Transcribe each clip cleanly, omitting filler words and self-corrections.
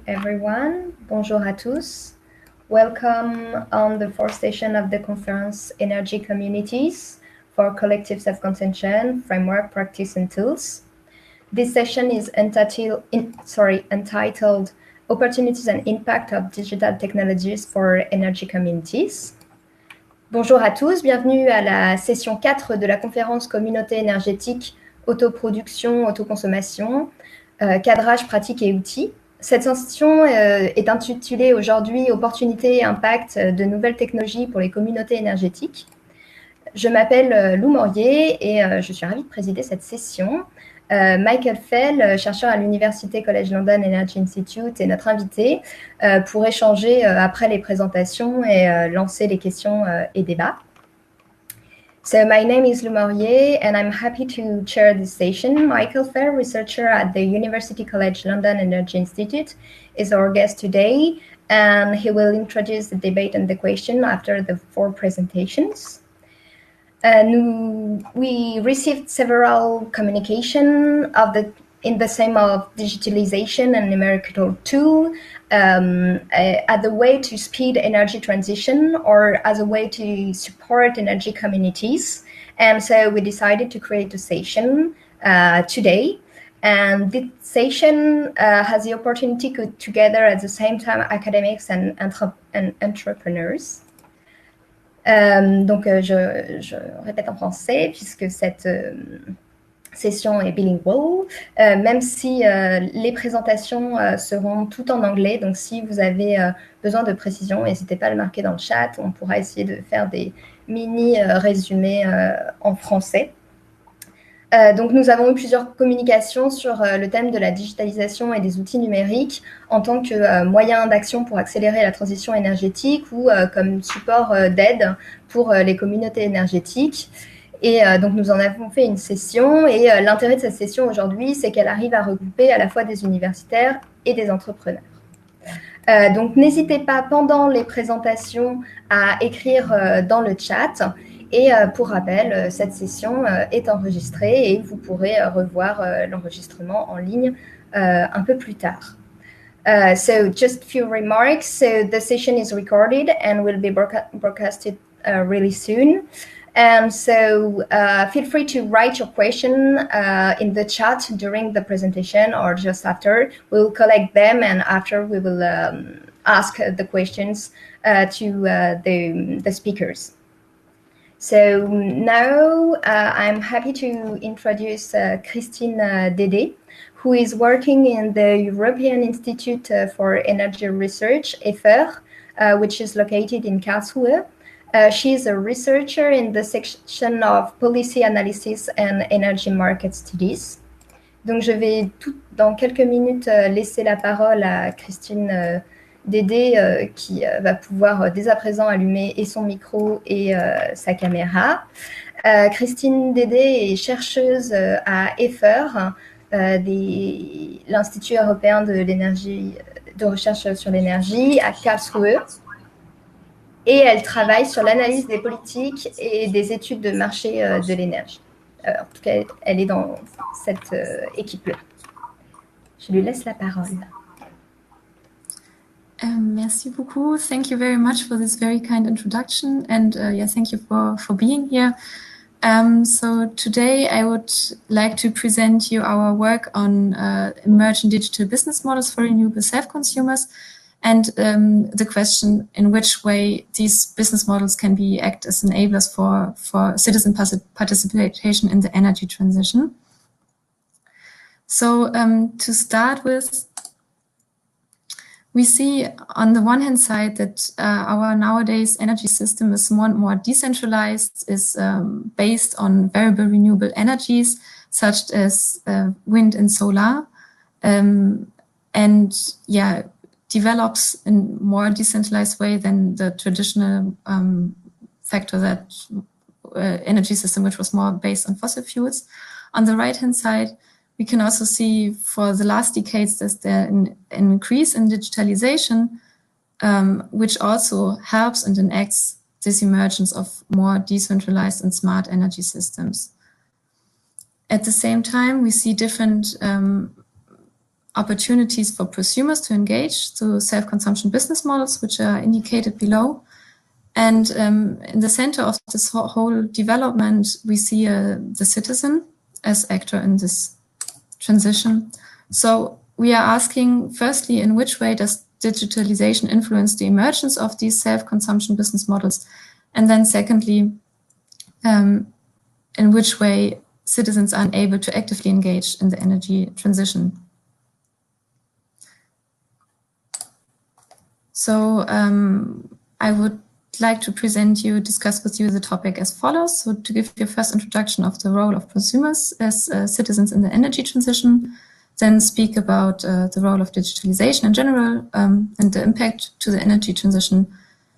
everyone. Bonjour à tous. Welcome on the fourth session of the conference Energy Communities for Collective Self-Consumption, Framework, Practice and Tools. This session is entitled Opportunities and Impact of Digital Technologies for Energy Communities. Bonjour à tous, bienvenue à la session 4 de la conférence Communauté énergétique, autoproduction, autoconsommation, cadrage, pratique et outils. Cette session est intitulée aujourd'hui Opportunités et impact de nouvelles technologies pour les communautés énergétiques. Je m'appelle Lou Morriet et je suis ravie de présider cette session. Michael Fell, chercheur à l'Université College London Energy Institute, est notre invité pour échanger après les présentations et lancer les questions et débats. So my name is Lou Morriet and I'm happy to chair this session. Michael Fell, researcher at the University College London Energy Institute, is our guest today, and he will introduce the debate and the question after the 4 presentations. We received several communication in the same of digitalization and numerical tool as a way to speed energy transition or as a way to support energy communities. And so we decided to create a session today. And this session has the opportunity to together at the same time academics and entrepreneurs. Donc, je répète en français, puisque cette session est bilingual, même si les présentations seront toutes en anglais. Donc, si vous avez besoin de précision, n'hésitez pas à le marquer dans le chat. On pourra essayer de faire des mini-résumés en français. Donc, nous avons eu plusieurs communications sur le thème de la digitalisation et des outils numériques en tant que moyen d'action pour accélérer la transition énergétique ou comme support d'aide pour les communautés énergétiques. Et donc, nous en avons fait une session et l'intérêt de cette session aujourd'hui, c'est qu'elle arrive à regrouper à la fois des universitaires et des entrepreneurs. Donc, n'hésitez pas pendant les présentations à écrire dans le chat. Et pour rappel, cette session est enregistrée et vous pourrez revoir l'enregistrement en ligne un peu plus tard. So just a few remarks. So the session is recorded and will be broadcasted really soon. And so feel free to write your question in the chat during the presentation or just after. We will collect them and after we will ask the questions to the speakers. So now I'm happy to introduce Christine DEDE, who is working in the European Institute for Energy Research, EFER, which is located in Karlsruhe. She is a researcher in the section of Policy Analysis and Energy Market Studies. Donc je vais dans quelques minutes laisser la parole à Christine DEDE qui va pouvoir dès à présent allumer et son micro et sa caméra. Christine DEDE est chercheuse à EFER, l'Institut européen de recherche sur l'énergie à Karlsruhe. Et elle travaille sur l'analyse des politiques et des études de marché de l'énergie. En tout cas, elle est dans cette équipe-là. Je lui laisse la parole. Merci beaucoup. Thank you very much for this very kind introduction, and thank you for being here. So today I would like to present you our work on emerging digital business models for renewable self-consumers and the question in which way these business models can act as enablers for citizen participation in the energy transition. So to start with, we see on the one hand side that our nowadays energy system is more and more decentralized, is based on variable renewable energies such as wind and solar, and develops in more decentralized way than the traditional factor that energy system, which was more based on fossil fuels. On the right hand side, we can also see for the last decades there's an increase in digitalization, which also helps and enacts this emergence of more decentralized and smart energy systems. At the same time, we see different opportunities for prosumers to engage through self-consumption business models, which are indicated below. And in the center of this whole development, we see the citizen as actor in this transition. So we are asking, firstly, in which way does digitalization influence the emergence of these self-consumption business models? And then secondly, in which way citizens are unable to actively engage in the energy transition. So I would like to discuss with you the topic as follows. So to give you a first introduction of the role of prosumers as citizens in the energy transition, then speak about the role of digitalization in general and the impact to the energy transition,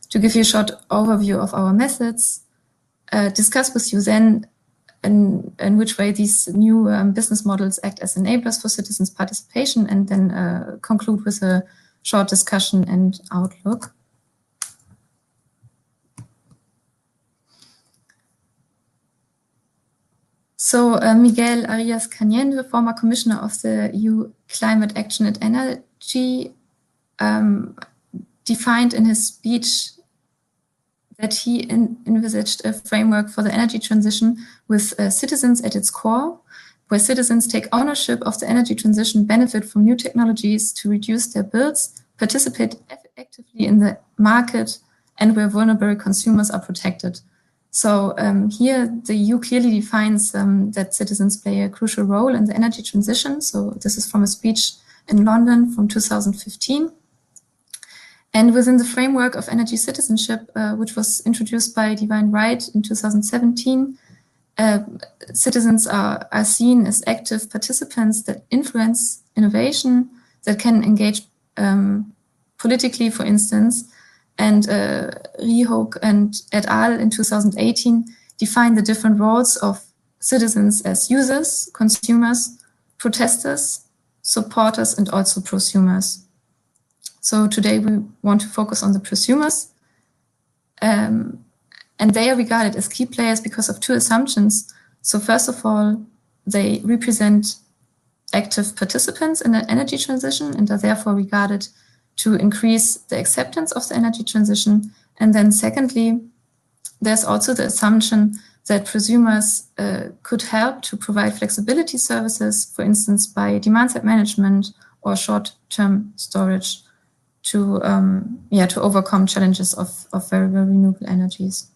to give you a short overview of our methods, discuss with you then in which way these new business models act as enablers for citizens' participation, and then conclude with a short discussion and outlook. So Miguel Arias-Cañete, former commissioner of the EU Climate Action and Energy, defined in his speech that he envisaged a framework for the energy transition with citizens at its core, where citizens take ownership of the energy transition, benefit from new technologies to reduce their bills, participate actively in the market, and where vulnerable consumers are protected. So here the EU clearly defines that citizens play a crucial role in the energy transition. So this is from a speech in London from 2015. And within the framework of energy citizenship, which was introduced by Divine Right in 2017, citizens are seen as active participants that influence innovation, that can engage politically, for instance. And Riehoek and et al. In 2018 defined the different roles of citizens as users, consumers, protesters, supporters, and also prosumers. So today we want to focus on the prosumers. And they are regarded as key players because of two assumptions. So first of all, they represent active participants in the energy transition and are therefore regarded to increase the acceptance of the energy transition. And then secondly, there's also the assumption that prosumers could help to provide flexibility services, for instance, by demand-side management or short-term storage to overcome challenges of variable renewable energies.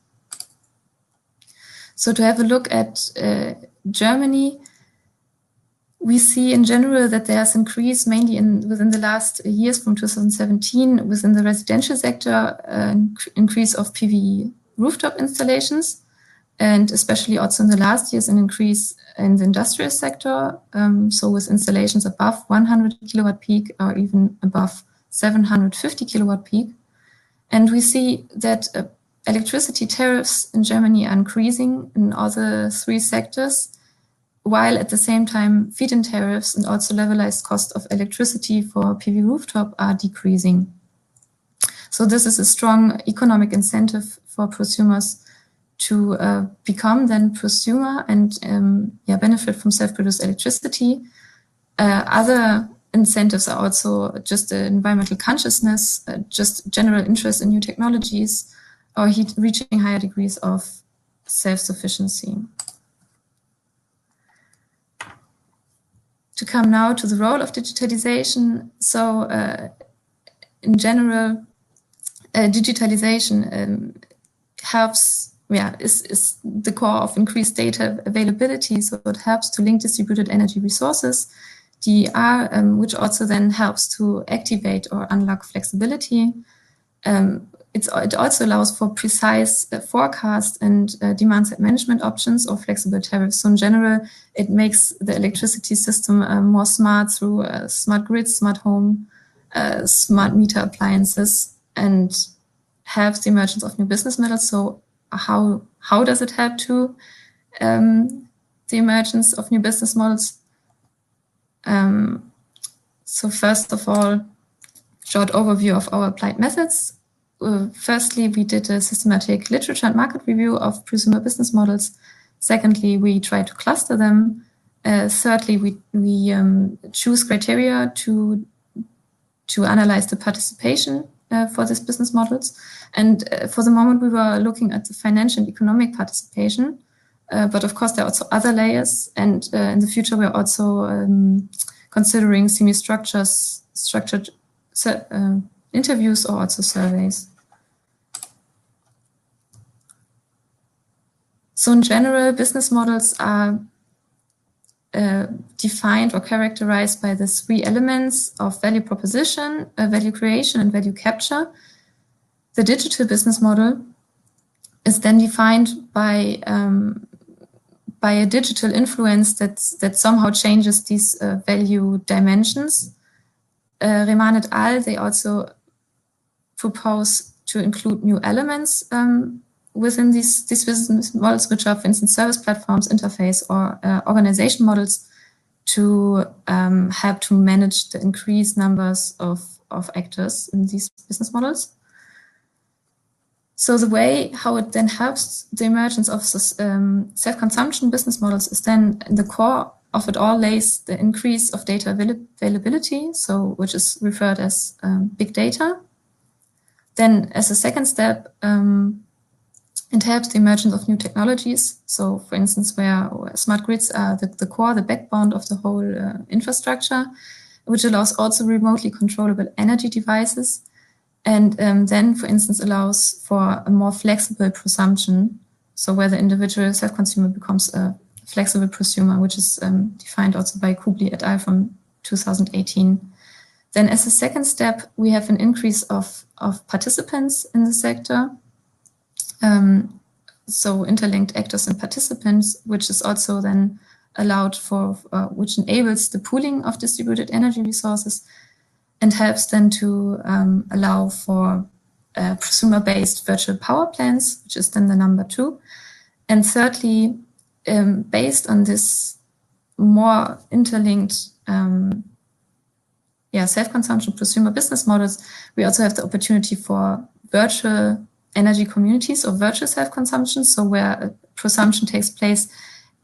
So to have a look at Germany, we see in general that there's increase mainly within the last years from 2017 within the residential sector, increase of PV rooftop installations, and especially also in the last years an increase in the industrial sector, so with installations above 100 kilowatt peak or even above 750 kilowatt peak. And we see that electricity tariffs in Germany are increasing in all the three sectors, while at the same time feed-in tariffs and also levelized cost of electricity for PV rooftop are decreasing. So this is a strong economic incentive for prosumers to become then prosumer and benefit from self-produced electricity. Other incentives are also just environmental consciousness, just general interest in new technologies, or reaching higher degrees of self-sufficiency. To come now to the role of digitalization. So in general, digitalization helps, is the core of increased data availability. So it helps to link distributed energy resources, DER, which also then helps to activate or unlock flexibility. It also allows for precise forecast and demand-side management options or flexible tariffs. So in general, it makes the electricity system more smart through smart grids, smart home, smart meter appliances, and helps the emergence of new business models. So how does it help to the emergence of new business models? So first of all, short overview of our applied methods. Firstly, we did a systematic literature and market review of prosumer business models. Secondly, we tried to cluster them Thirdly, we choose criteria to analyze the participation for these business models. And for the moment, we were looking at the financial and economic participation. But of course, there are also other layers. And in the future, we're also considering structured interviews or also surveys. So in general, business models are defined or characterized by the three elements of value proposition, value creation, and value capture. The digital business model is then defined by a digital influence that somehow changes these value dimensions. Rehman et al., they also propose to include new elements within these business models, which are, for instance, service platforms, interface, or organization models to help to manage the increased numbers of actors in these business models. So the way how it then helps the emergence of self-consumption business models is then in the core of it all lays the increase of data availability, so which is referred as big data. Then as a second step, it helps the emergence of new technologies. So for instance, where smart grids are the core, the backbone of the whole infrastructure, which allows also remotely controllable energy devices. And then, for instance, allows for a more flexible prosumption. So where the individual self-consumer becomes a flexible prosumer, which is defined also by Kubli et al. From 2018. Then as a second step, we have an increase of participants in the sector. So interlinked actors and participants, which is also then allowed for, which enables the pooling of distributed energy resources and helps then to allow for prosumer-based virtual power plants, which is then the number 2. And thirdly, based on this more interlinked self-consumption prosumer business models, we also have the opportunity for virtual energy communities or virtual self-consumption, so where prosumption takes place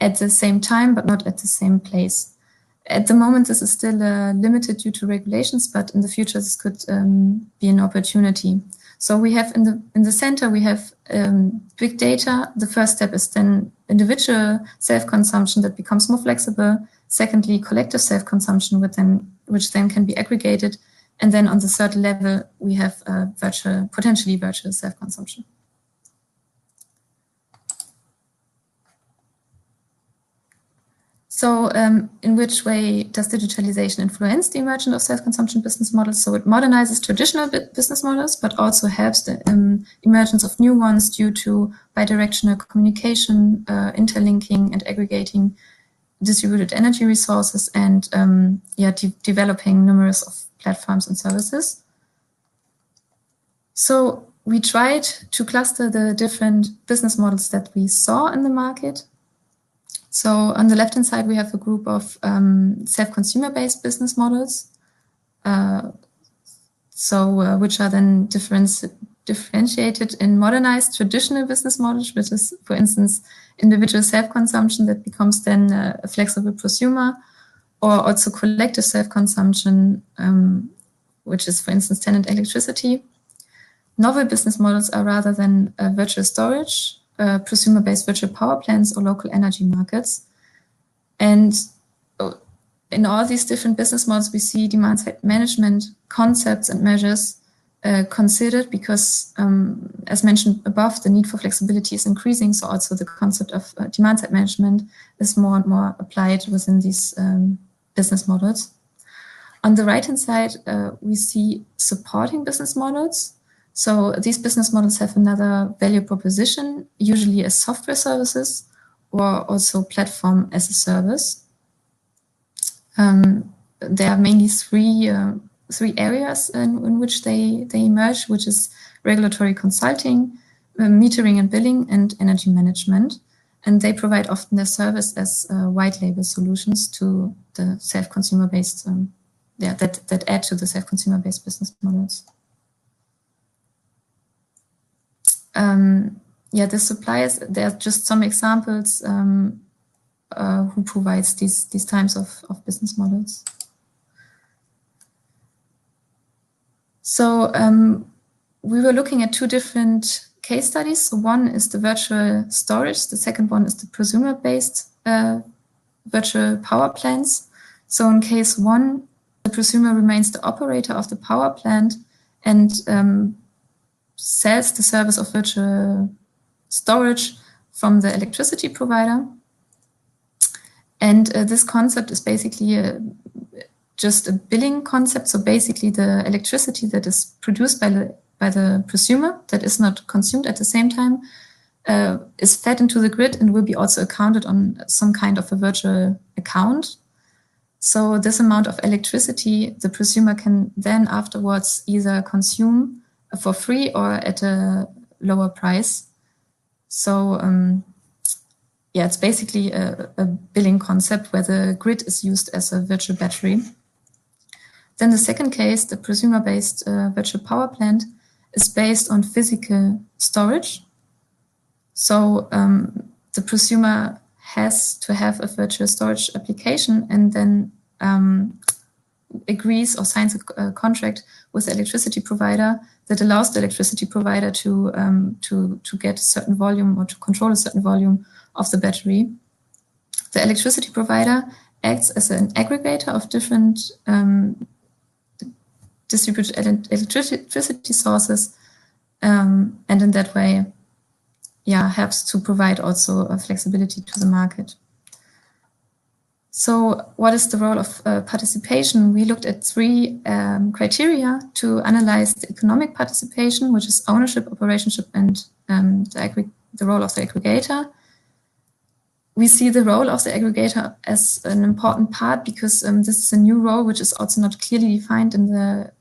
at the same time, but not at the same place. At the moment, this is still limited due to regulations, but in the future, this could be an opportunity. So we have in the center, we have big data. The first step is then individual self-consumption that becomes more flexible. Secondly, collective self-consumption, which then can be aggregated. And then on the third level, we have potentially virtual self-consumption. So in which way does digitalization influence the emergence of self-consumption business models? So it modernizes traditional business models, but also helps the emergence of new ones due to bidirectional communication, interlinking and aggregating distributed energy resources, and developing numerous of platforms and services. So we tried to cluster the different business models that we saw in the market. So on the left-hand side, we have a group of self-consumer-based business models, which are then differentiated in modernized traditional business models, which is, for instance, individual self-consumption that becomes then a flexible prosumer, or also collective self-consumption, which is, for instance, tenant electricity. Novel business models are rather than virtual storage, prosumer-based virtual power plants, or local energy markets. And in all these different business models, we see demand-side management concepts and measures considered because, as mentioned above, the need for flexibility is increasing. So also the concept of demand-side management is more and more applied within these business models. On the right-hand side, we see supporting business models. So these business models have another value proposition, usually as software services or also platform as a service. There are mainly three areas in which they emerge, which is regulatory consulting, metering and billing, and energy management. And they provide often their service as white label solutions to the self-consumer based, that add to the self-consumer based business models. The suppliers, there are just some examples who provides these types of business models. So we were looking at two different case studies. So one is the virtual storage. The second one is the prosumer-based virtual power plants. So in case one, the prosumer remains the operator of the power plant and sells the service of virtual storage from the electricity provider. And this concept is basically just a billing concept. So basically the electricity that is produced by the prosumer that is not consumed at the same time is fed into the grid and will be also accounted on some kind of a virtual account. So this amount of electricity, the prosumer can then afterwards either consume for free or at a lower price. So yeah, it's basically a billing concept where the grid is used as a virtual battery. Then the second case, the prosumer-based virtual power plant, is based on physical storage. So the prosumer has to have a virtual storage application and then agrees or signs a contract with the electricity provider that allows the electricity provider to get a certain volume or to control a certain volume of the battery. The electricity provider acts as an aggregator of different distributed electricity sources, and in that way, yeah, helps to provide also a flexibility to the market. So what is the role of participation? We looked at three criteria to analyze the economic participation, which is ownership, operationship, and the role of the aggregator. We see the role of the aggregator as an important part because this is a new role which is also not clearly defined in the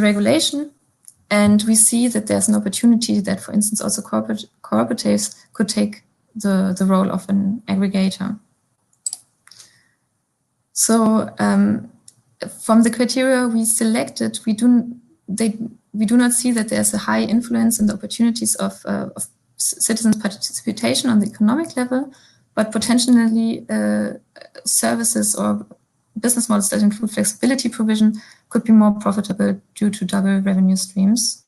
regulation. And we see that there's an opportunity that, for instance, also cooperatives could take the role of an aggregator. So from the criteria we selected, we do not see that there's a high influence in the opportunities of citizens' participation on the economic level, but potentially services or business models that include flexibility provision could be more profitable due to double revenue streams.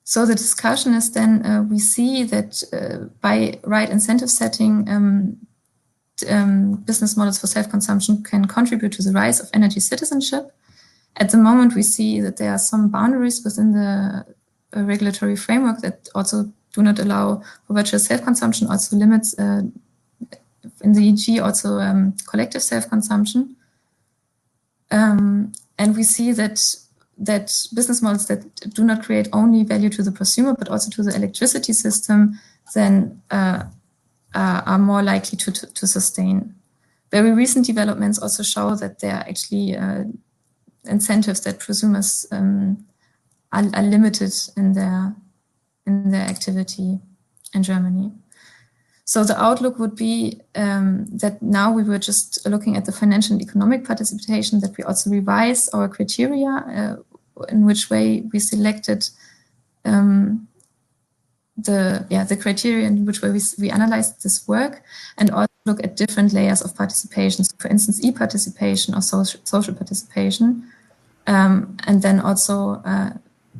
So the discussion is then we see that by right incentive setting, business models for self-consumption can contribute to the rise of energy citizenship. At the moment, we see that there are some boundaries within the regulatory framework that also do not allow for virtual self-consumption, also limits in the EG also collective self-consumption. And we see that business models that do not create only value to the prosumer, but also to the electricity system, then are more likely to sustain. Very recent developments also show that there are actually incentives that prosumers are limited in their activity in Germany. So the outlook would be that now we were just looking at the financial and economic participation, that we also revise our criteria, in which way we selected the criteria in which way we analyzed this work, and also look at different layers of participation. So for instance, e-participation or social participation, and then also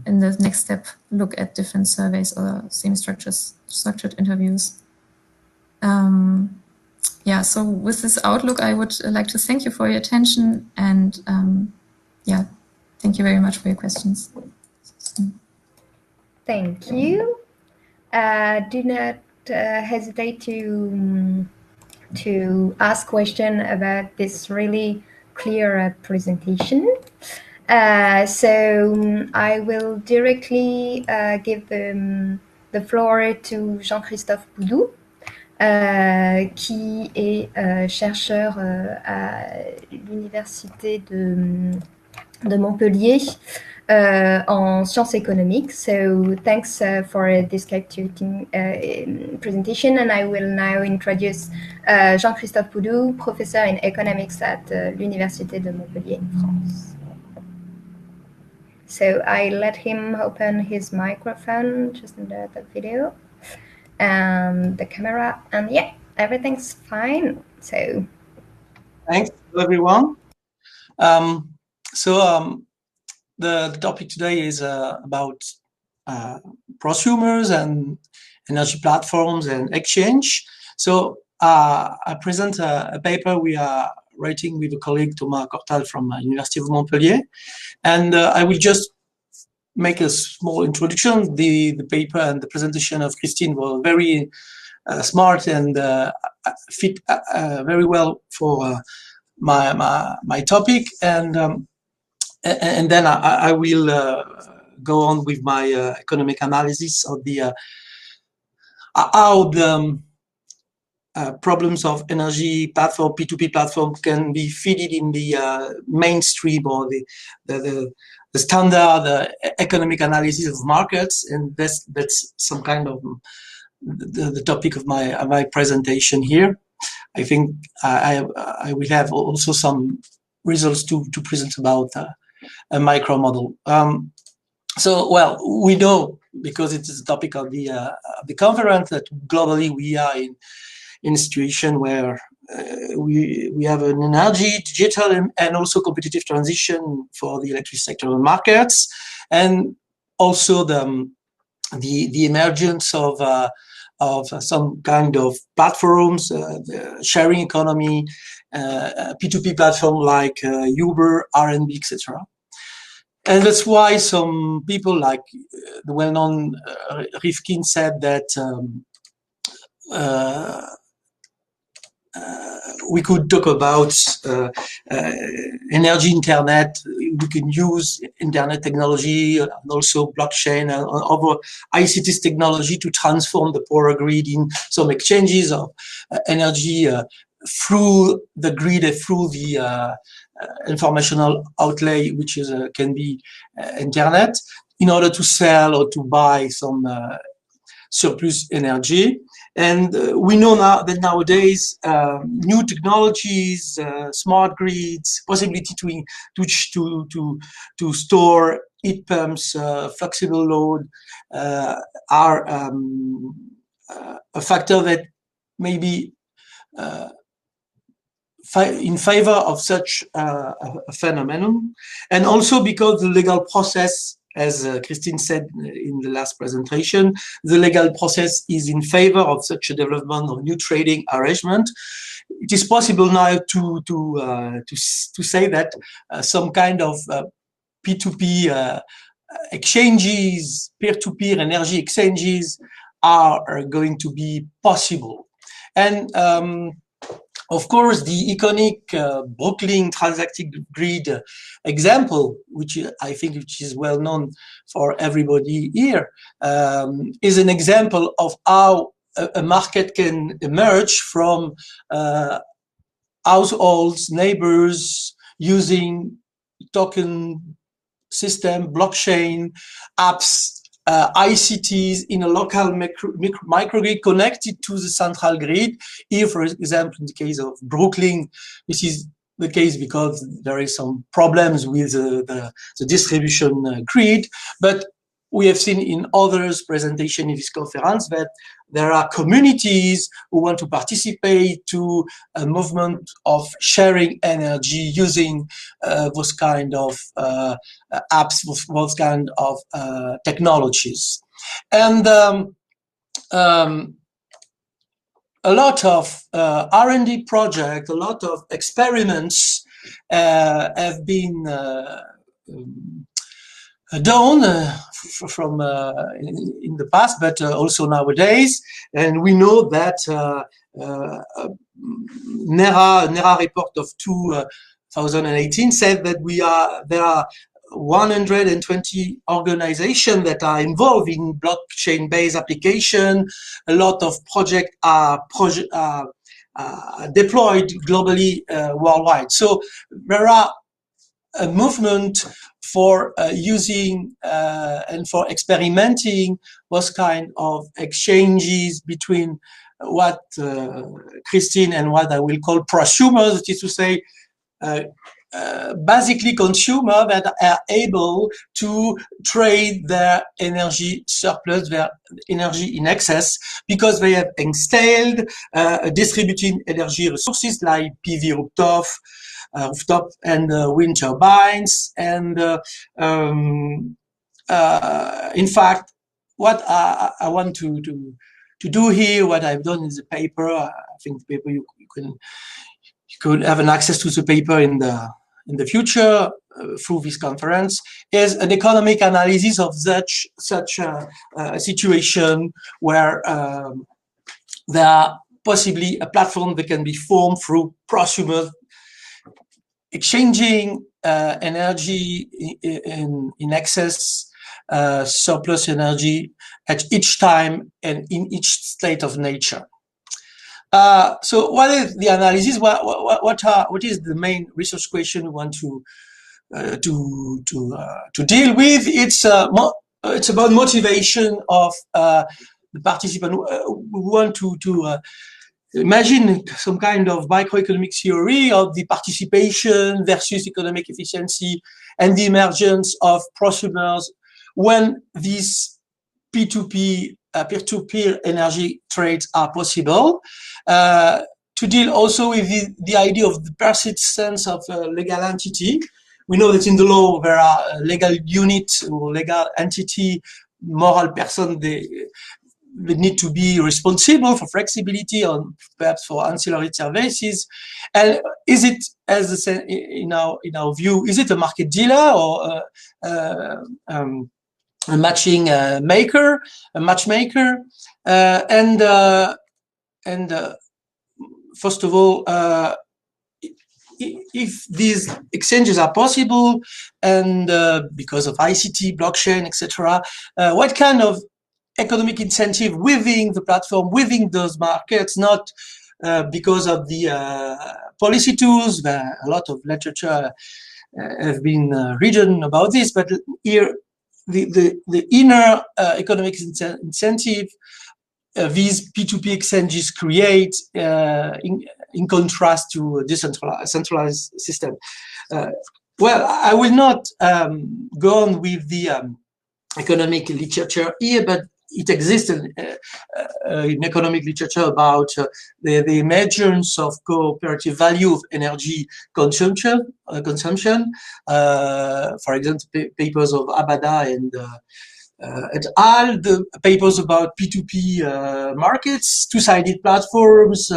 in the next step, look at different surveys or semi-structured interviews. Yeah, so with this outlook, I would like to thank you for your attention, and yeah, thank you very much for your questions. Thank you. Do not hesitate to ask questions about this really clear presentation. So I will directly give the floor to Jean-Christophe POUDOU, qui est chercheur à l'Université de Montpellier en sciences économiques. So thanks for this captivating presentation, and I will now introduce Jean-Christophe POUDOU, professor in economics at l'Université de Montpellier in France. So I let him open his microphone just in the video. and the camera, and yeah, everything's fine. So thanks to everyone. The topic today is about prosumers and energy platforms and exchange. So I present a paper we are writing with a colleague, Thomas CORTADE from University of Montpellier, and I will just make a small introduction. The paper and the presentation of Christine were very smart and fit very well for my topic, and then I will go on with my economic analysis of the how the problems of energy platform, P2P platform, can be fitted in the mainstream or the standard economic analysis of markets, and that's some kind of the topic of my presentation here. I think I will have also some results to present about a micro model. So, well, we know, because it is the topic of the conference, that globally we are in a situation where we have an energy, digital, and also competitive transition for the electric sector markets, and also the emergence of some kind of platforms, the sharing economy, P2P platform like Uber, R&B, etc. And that's why some people, like the well-known Rifkin, said that we could talk about energy internet. We can use internet technology and also blockchain and other ICT technology to transform the power grid in some exchanges of energy through the grid and through the informational outlay, which is can be internet, in order to sell or to buy some surplus energy. And we know now that nowadays new technologies, smart grids, possibility to store heat pumps, flexible load are a factor that may be in favor of such a phenomenon. And also because the legal process, as Christine said in the last presentation, the legal process is in favor of such a development of new trading arrangement. It is possible now to say that some kind of P2P exchanges, peer-to-peer energy exchanges are going to be possible. And of course, the iconic Brooklyn transacted grid example, which I think is well known for everybody here, is an example of how a market can emerge from households, neighbors, using token system, blockchain, apps, ICTs in a local microgrid connected to the central grid. Here, for example, in the case of Brooklyn, this is the case because there is some problems with the distribution grid. But we have seen in others' presentation in this conference that there are communities who want to participate to a movement of sharing energy using those kind of apps, those kind of technologies. And a lot of R&D projects, a lot of experiments have been done from in the past, but also nowadays. And we know that NERA report of 2018 said that there are 120 organizations that are involved in blockchain-based application. A lot of projects are deployed globally worldwide. So there are a movement for using and for experimenting those kind of exchanges between what Christine and what I will call prosumers, that is to say, basically consumers that are able to trade their energy surplus, their energy in excess, because they have installed distributed energy resources like PV rooftop and wind turbines. And in fact, what I want to do here, what I've done in the paper, I think the paper you could have an access to the paper in the future through this conference, is an economic analysis of such a situation where there are possibly a platform that can be formed through prosumers exchanging energy in excess, surplus energy at each time and in each state of nature. So what is the analysis? What is the main research question we want to deal with? It's about motivation of the participant. We want to imagine some kind of microeconomic theory of the participation versus economic efficiency and the emergence of prosumers when these P2P, peer-to-peer energy trades are possible. To deal also with the idea of the persistence of a legal entity. We know that in the law there are legal units or legal entity, moral person, they need to be responsible for flexibility or perhaps for ancillary services. And is it, as in our view, is it a market dealer or a matching matchmaker? First of all, if these exchanges are possible, and because of ICT, blockchain, etc., what kind of economic incentive within the platform, within those markets, not because of the policy tools? A lot of literature have been written about this, but here the inner economic incentive these P2P exchanges create in contrast to a centralized system. Well, I will not go on with the economic literature here, but it exists in economic literature about the emergence of cooperative value of energy consumption. For example, papers of Abada and et al., the papers about P2P markets, two-sided platforms,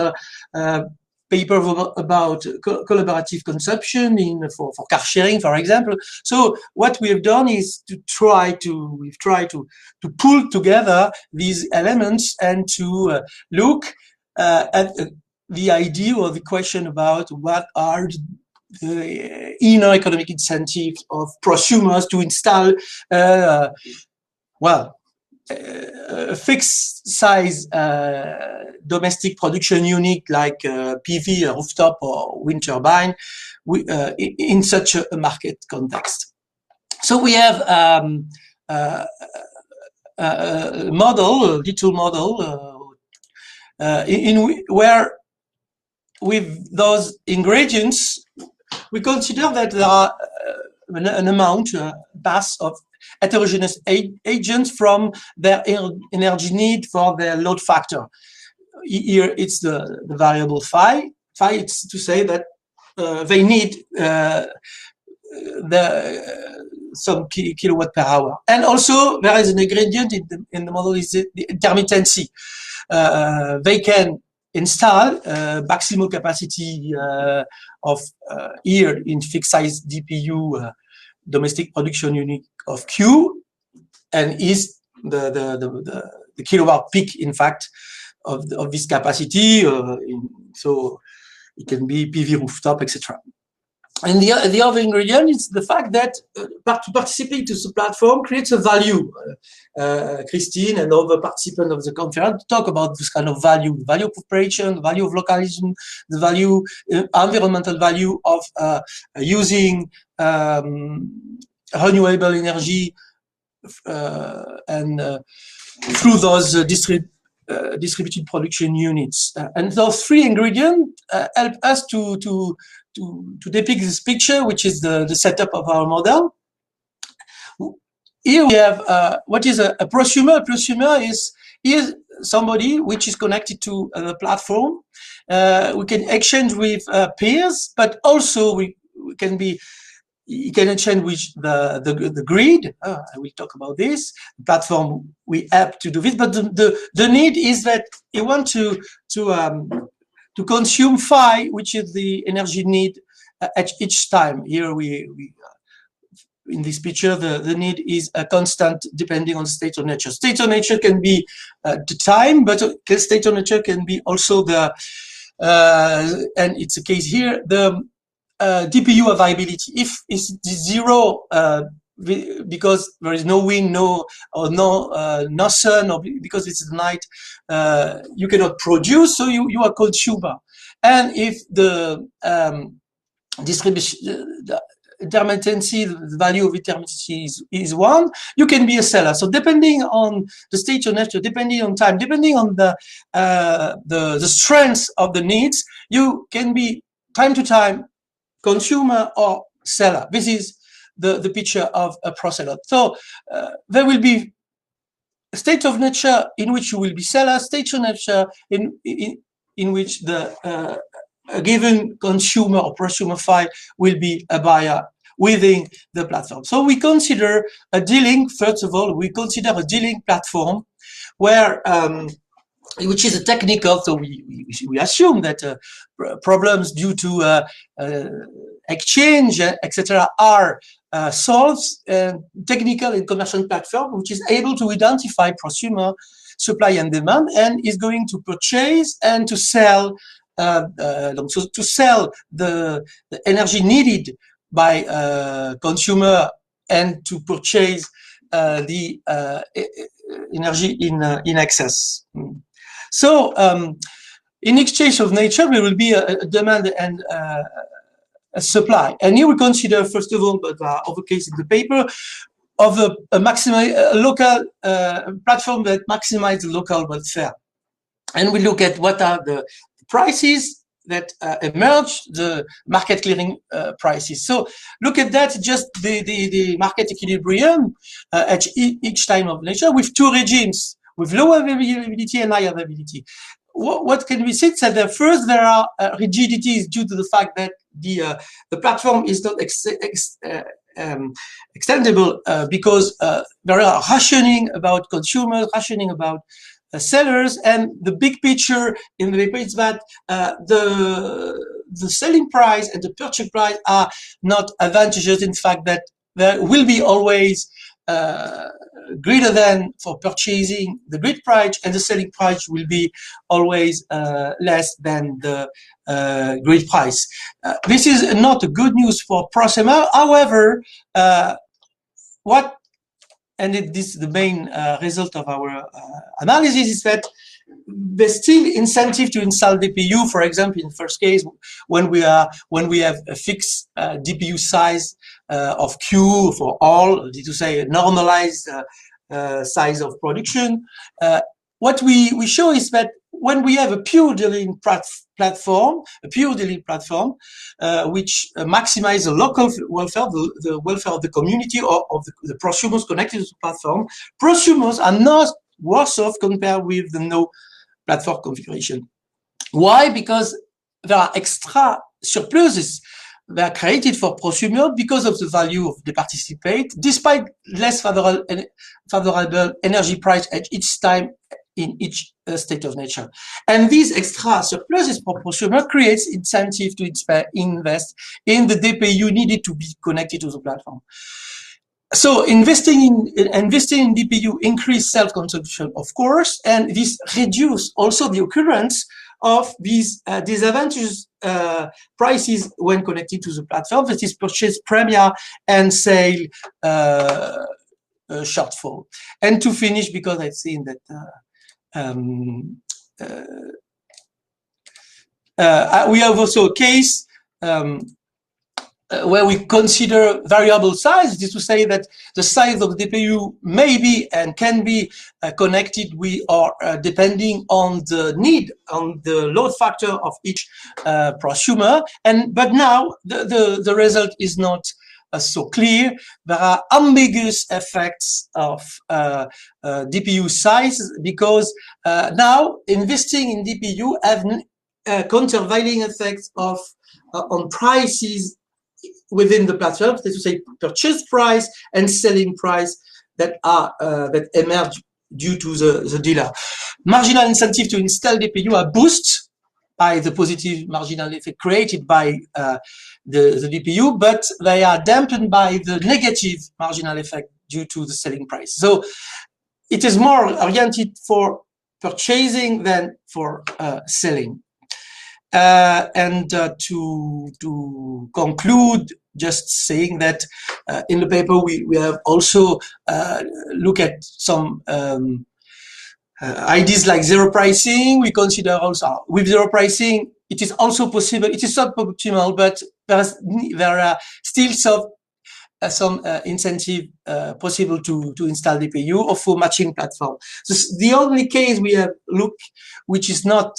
papers about collaborative consumption for car sharing, for example. So what we have done is we've tried to pull together these elements and to look at the idea or the question about what are the inner economic incentives of prosumers to install a fixed size domestic production unit like PV, a rooftop or wind turbine in such a market context. So we have a little model where with those ingredients we consider that there are an amount, mass of heterogeneous agents from their energy need for their load factor. Here it's the variable phi. Phi, it's to say that they need some kilowatt per hour. And also there is an ingredient in the model is the intermittency. They can install maximal capacity of here in fixed size DPU domestic production unit of Q, and is the kilowatt peak, in fact, of this capacity. So it can be PV rooftop, etc. And the other ingredient is the fact that to participate to the platform creates a value. Christine and other participants of the conference talk about this kind of value of cooperation, the value of localism, the value, environmental value of using renewable energy and through those distributed production units. And those three ingredients help us to depict this picture, which is the setup of our model. Here we have what is a prosumer. A prosumer is somebody which is connected to the platform. We can exchange with peers, but also you can exchange with the grid. I will talk about this. The platform we help to do this, but the need is that you want to consume phi, which is the energy need at each time. Here we in this picture, the need is a constant depending on state of nature. State of nature can be the time, but state of nature can be also the, and it's a case here, the DPU availability. If it's zero, because there is no wind, no sun, or because it's night, you cannot produce, so you are consumer. And if the distribution, intermittency, the value of intermittency is 1, you can be a seller. So depending on the state of nature, depending on time, depending on the strength of the needs, you can be time to time consumer or seller. This is the picture of a procelot. So there will be a state of nature in which you will be seller, state of nature in which the a given consumer or prosumer file will be a buyer within the platform. So we consider a dealing, first of all, we consider a dealing platform where, which is a technical, so we assume that problems due to exchange, etc., are solved. Technical and commercial platform, which is able to identify prosumer supply and demand, and is going to purchase and to sell. So to sell the energy needed by consumer and to purchase the energy in excess. So in exchange of nature, there will be a demand and a supply. And here we consider, first of all, but other case in the paper, of a local platform that maximizes the local welfare. And we look at what are the prices that emerge, the market clearing prices. So look at that, just the market equilibrium at each time of nature with 2 regimes, with low availability and high availability. What can we say? So that first there are rigidities due to the fact that the platform is not extendable because there are rationing about consumers, rationing about sellers, and the big picture in the paper is that the selling price and the purchase price are not advantageous. In fact, that there will be always greater than for purchasing the grid price, and the selling price will be always less than the grid price. This is not a good news for prosumer. However, this is the main result of our analysis, is that there's still incentive to install DPU. For example, in the first case, when we have a fixed DPU size of Q for all, to say a normalized size of production, what we show is that when we have a pure dealing platform, which maximizes the local welfare, the welfare of the community or of the prosumers connected to the platform, prosumers are not worse off compared with the no platform configuration. Why? Because there are extra surpluses that are created for prosumers because of the value of the participate, despite less favorable energy price at each time in each state of nature. And these extra surpluses for prosumer creates incentive to invest in the DPU needed to be connected to the platform. So investing in DPU increase self-consumption, of course, and this reduce also the occurrence of these disadvantageous prices when connected to the platform, that is purchase premium and sale shortfall. And to finish, because I've seen that we have also a case where we consider variable size, it is to say that the size of the DPU may be and can be connected with or depending on the need, on the load factor of each prosumer. But now the result is not so clear. There are ambiguous effects of DPU size, because now investing in DPU have countervailing effects of on prices within the platform, that is to say purchase price and selling price that are that emerge due to the dealer. Marginal incentive to install DPU are boosted by the positive marginal effect created by the DPU, but they are dampened by the negative marginal effect due to the selling price. So it is more oriented for purchasing than for selling. To conclude, just saying that in the paper we have also look at some ideas like zero pricing. We consider also with zero pricing it is also possible. It is not optimal, but there are still some incentive possible to install DPU or for matching platform. So the only case we have looked which is not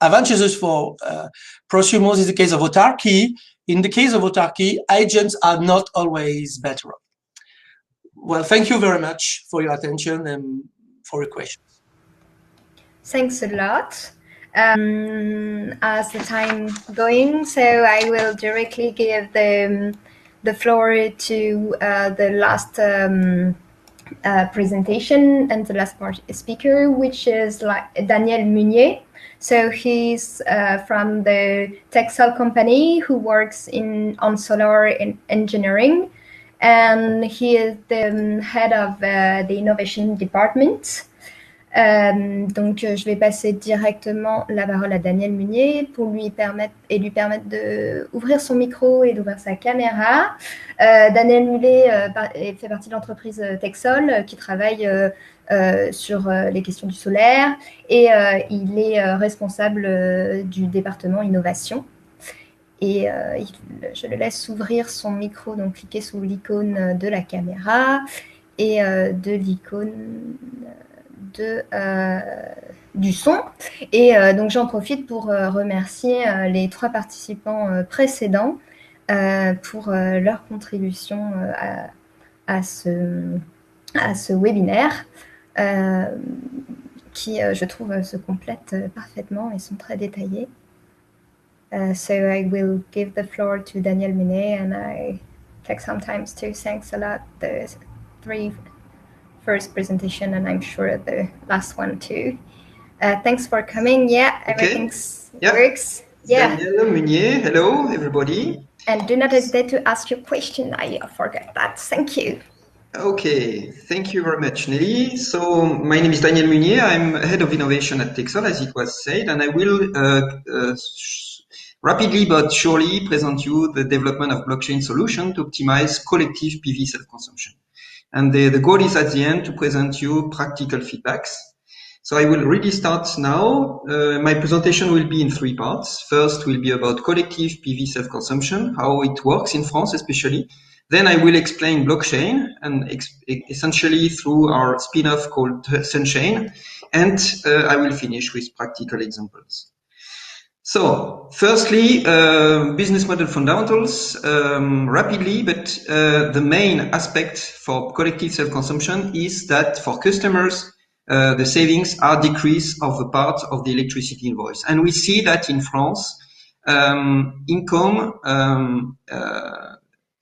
advantageous for prosumers is the case of autarky. In the case of autarky, agents are not always better. Well, thank you very much for your attention and for your questions. Thanks a lot. As the time going, so I will directly give the floor to the last presentation and the last speaker, which is Daniel MUGNIER. So he's from the TECSOL company who works on solar engineering, and he is the head of the innovation department. Donc je vais passer directement la parole à Daniel MUGNIER pour lui permettre d'ouvrir son micro et d'ouvrir sa caméra. Daniel MUGNIER fait partie de l'entreprise TECSOL qui travaille sur les questions du solaire, et il est responsable du département innovation. Et je le laisse ouvrir son micro, donc cliquez sur l'icône de la caméra et de l'icône du son. Et donc j'en profite pour remercier les 3 participants précédents pour leur contribution à ce webinaire qui, je trouve, se complètent parfaitement et sont très détaillés. So I will give the floor to Daniel MUGNIER, and I take some time to thanks a lot the 3 first presentation, and I'm sure the last one too. Thanks for coming. Yeah, everything works. Yeah. Daniel MUGNIER, hello everybody. And do not hesitate to ask your question. I forget that. Thank you. Okay, thank you very much, Nelly. So my name is Daniel MUGNIER. I'm head of innovation at TECSOL, as it was said, and I will rapidly but surely present you the development of blockchain solution to optimize collective PV self-consumption. And the goal is at the end to present you practical feedbacks. So I will really start now. My presentation will be in 3 parts. First will be about collective PV self-consumption, how it works in France especially. Then I will explain blockchain, and essentially through our spin-off called Sunchain. And I will finish with practical examples. So firstly, business model fundamentals, rapidly, but the main aspect for collective self-consumption is that for customers, the savings are decrease of the part of the electricity invoice. And we see that in France, income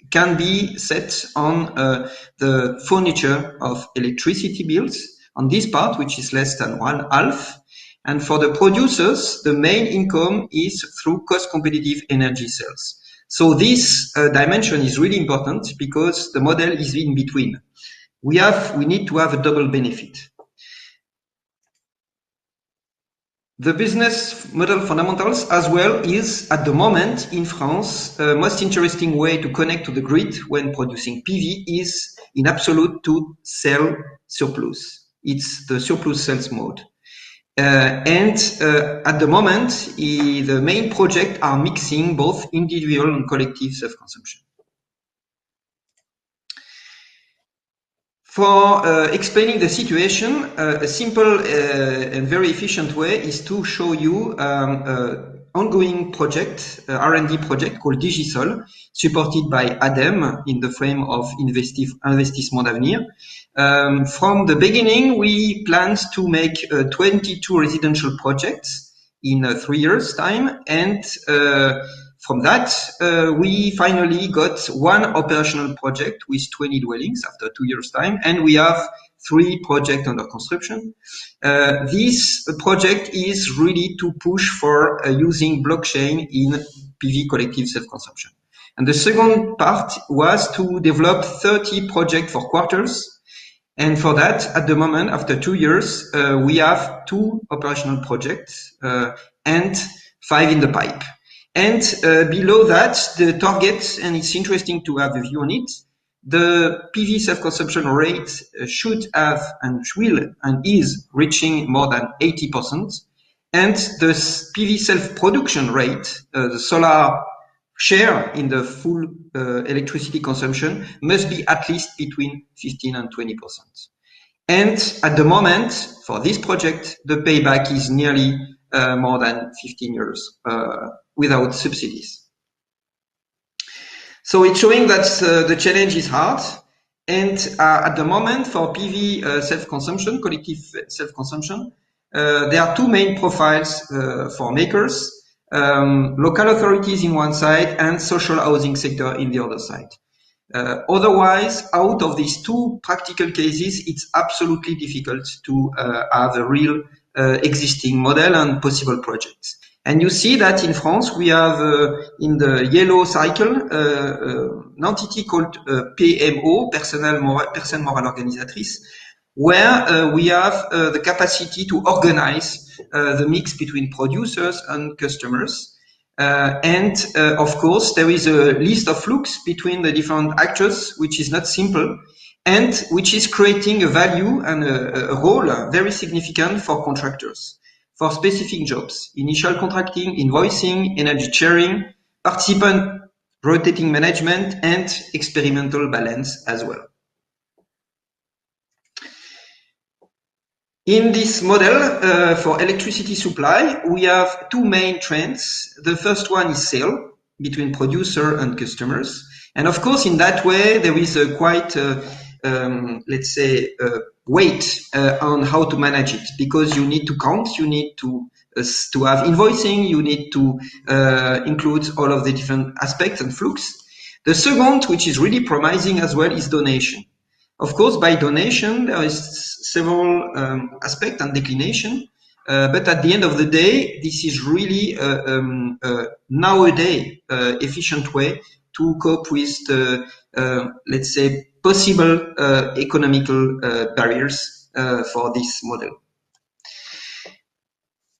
can be set on the furniture of electricity bills on this part, which is less than 1/2. And for the producers, the main income is through cost competitive energy sales. So this dimension is really important because the model is in between. We need to have a double benefit. The business model fundamentals as well is at the moment in France, most interesting way to connect to the grid when producing PV is in absolute to sell surplus. It's the surplus sales mode. At the moment, the main projects are mixing both individual and collective self-consumption. For explaining the situation, a simple and very efficient way is to show you ongoing project, R&D project called DigiSol, supported by ADEME in the frame of Investissement d'Avenir. From the beginning, we planned to make 22 residential projects in 3 years' time, and from that, we finally got one operational project with 20 dwellings after 2 years' time, and we have 3 projects under construction. This project is really to push for using blockchain in PV collective self-consumption. And the second part was to develop 30 projects for quarters. And for that, at the moment, after 2 years, we have 2 operational projects and 5 in the pipe. And below that, the target, and it's interesting to have a view on it, the PV self-consumption rate should have and will and is reaching more than 80%. And the PV self-production rate, the solar share in the full electricity consumption must be at least between 15 and 20%. And at the moment, for this project, the payback is nearly more than 15 years without subsidies. So it's showing that the challenge is hard. And at the moment, for PV self-consumption, collective self-consumption, there are 2 main profiles for makers. Local authorities in one side and social housing sector in the other side. Otherwise, out of these 2 practical cases, it's absolutely difficult to have a real existing model and possible projects. And you see that in France, we have in the yellow cycle an entity called PMO, Personne Morale Organisatrice, where we have the capacity to organize the mix between producers and customers. Of course, there is a list of flux between the different actors, which is not simple, and which is creating a value and a role very significant for contractors, for specific jobs, initial contracting, invoicing, energy sharing, participant rotating management, and experimental balance as well. In this model for electricity supply, we have 2 main trends. The first one is sale between producer and customers. And of course, in that way, there is a quite, let's say, weight on how to manage it, because you need to count, you need to have invoicing, you need to include all of the different aspects and flux. The second, which is really promising as well, is donation. Of course, by donation, there is several aspects and declination, but at the end of the day, this is really nowadays efficient way to cope with the, let's say, possible economical barriers for this model.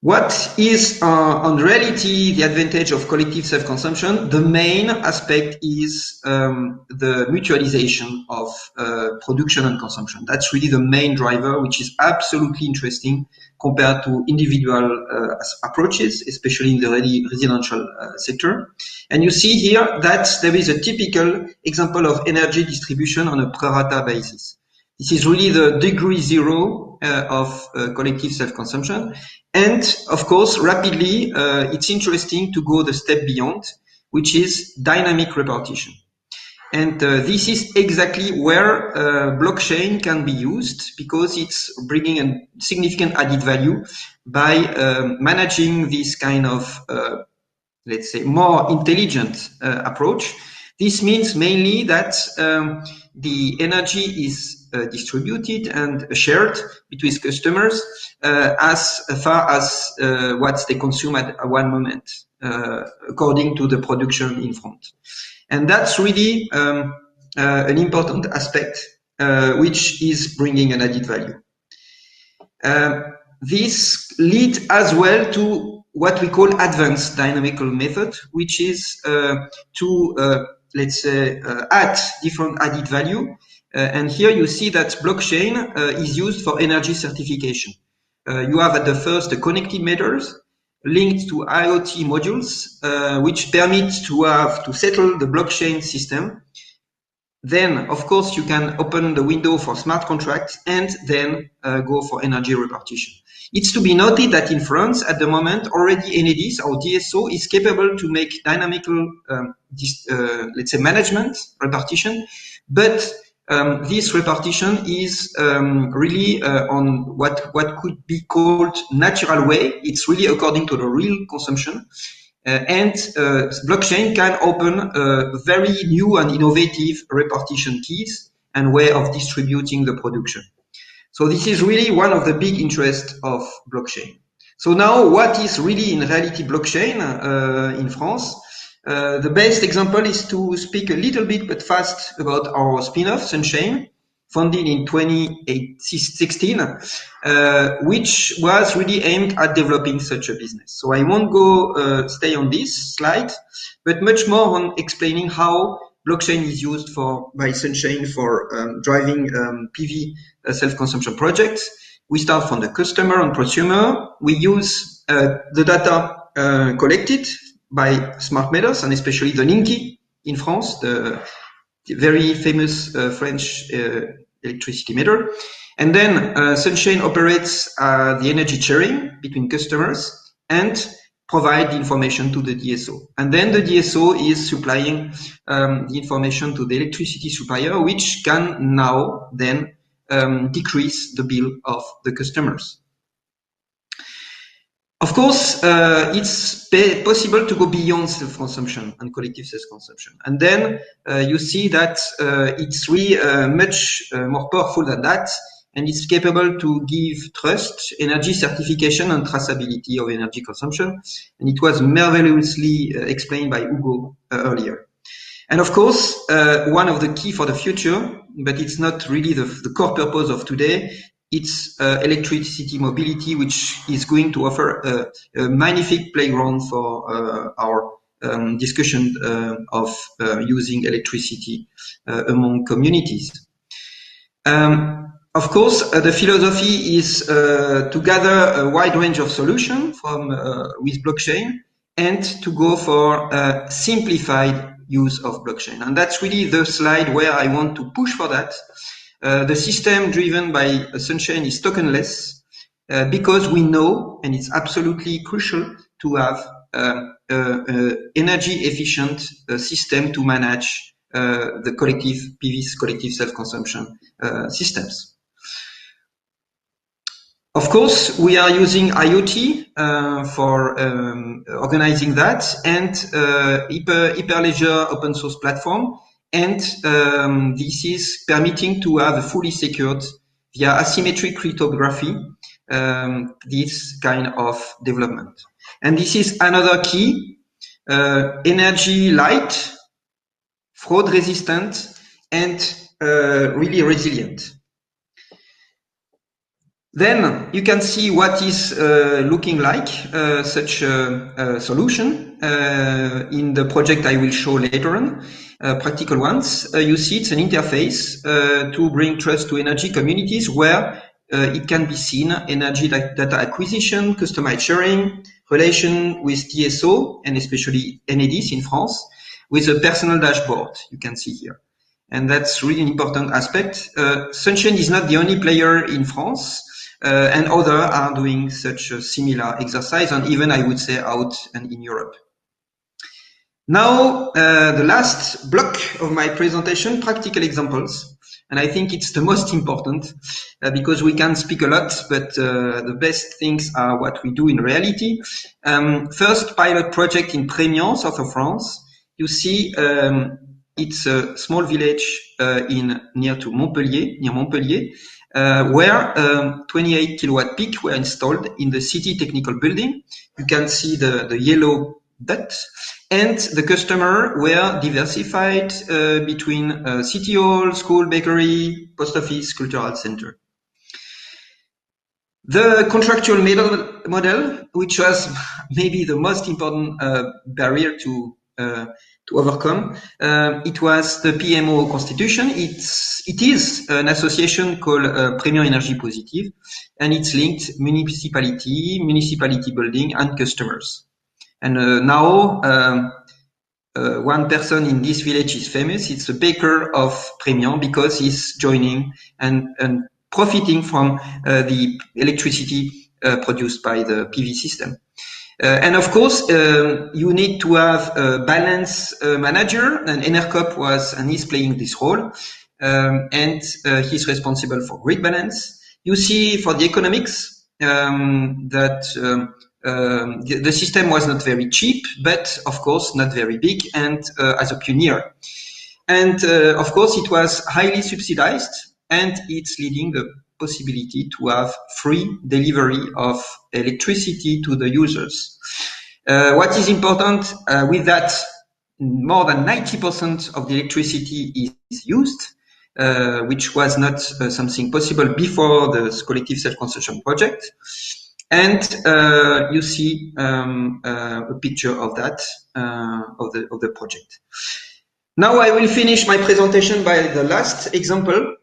What is, on reality, the advantage of collective self-consumption? The main aspect is the mutualization of production and consumption. That's really the main driver, which is absolutely interesting compared to individual approaches, especially in the residential sector. And you see here that there is a typical example of energy distribution on a pro rata basis. This is really the degree 0 of collective self-consumption. And of course, rapidly, it's interesting to go the step beyond, which is dynamic repartition. And this is exactly where blockchain can be used, because it's bringing a significant added value by managing this kind of, let's say, more intelligent approach. This means mainly that the energy is distributed and shared between customers as far as what they consume at one moment, according to the production in front. And that's really an important aspect, which is bringing an added value. This leads as well to what we call advanced dynamical method, which is to, let's say, add different added value. And here you see that blockchain is used for energy certification. you have at the first the connected meters linked to IoT modules, which permit to settle the blockchain system. Then, of course, you can open the window for smart contracts and then go for energy repartition. It's to be noted that in France, at the moment, already NEDs, or DSO, is capable to make dynamical, let's say, management repartition, but this repartition is really on what could be called natural way. It's really according to the real consumption. And blockchain can open very new and innovative repartition keys and way of distributing the production. So this is really one of the big interests of blockchain. So now, what is really in reality blockchain in France? The best example is to speak a little bit but fast about our spin-off, Sunshine, founded in 2016, which was really aimed at developing such a business. So I won't go stay on this slide, but much more on explaining how blockchain is used by Sunshine for driving PV self-consumption projects. We start from the customer and prosumer. We use the data collected by smart meters, and especially the Linky in France, the very famous French electricity meter. And then Sunshine operates the energy sharing between customers and provide the information to the DSO. And then the DSO is supplying the information to the electricity supplier, which can now then decrease the bill of the customers. Of course, it's possible to go beyond self-consumption and collective self-consumption. And then you see that it's really much more powerful than that, and it's capable to give trust, energy certification, and traceability of energy consumption. And it was marvelously explained by Hugo earlier. And of course, one of the key for the future, but it's not really the core purpose of today, it's electricity mobility, which is going to offer a magnific playground for our discussion of using electricity among communities. Of course, the philosophy is to gather a wide range of solutions with blockchain and to go for simplified use of blockchain. And that's really the slide where I want to push for that. The system driven by Sunshine is tokenless because we know, and it's absolutely crucial to have energy efficient system to manage the collective PV's collective self-consumption systems. Of course, we are using IoT for organizing that, and Hyperledger open source platform. And this is permitting to have a fully secured via asymmetric cryptography this kind of development. And this is another key: energy light, fraud resistant, and really resilient. Then you can see what is looking like such a solution in the project I will show later on. Practical ones. You see it's an interface to bring trust to energy communities where it can be seen energy data acquisition, customized sharing, relation with DSO, and especially NEDs in France, with a personal dashboard you can see here. And that's really an important aspect. Sunshine is not the only player in France, and others are doing such a similar exercise, and even I would say out and in Europe. Now, the last block of my presentation, practical examples. And I think it's the most important because we can speak a lot, but the best things are what we do in reality. First pilot project in Prémian, south of France. You see, it's a small village near Montpellier, where 28 kilowatt peak were installed in the city technical building. You can see the yellow dot. And the customer were diversified between city hall, school, bakery, post office, cultural center. The contractual model, which was maybe the most important barrier to to overcome. It was the PMO constitution. It is an association called Premium Energy Positive, and it's linked municipality building, and customers. And now one person in this village is famous. It's a baker of Premium because he's joining and profiting from the electricity produced by the PV system. And of course, you need to have a balance manager, and ENERCOP was and is playing this role, and he's responsible for grid balance. You see for the economics that the system was not very cheap, but of course not very big, and as a pioneer. And of course it was highly subsidized, and it's leading the possibility to have free delivery of electricity to the users. What is important with that, more than 90% of the electricity is used, which was not something possible before the collective self-construction project. And you see a picture of that, of the project. Now I will finish my presentation by the last example,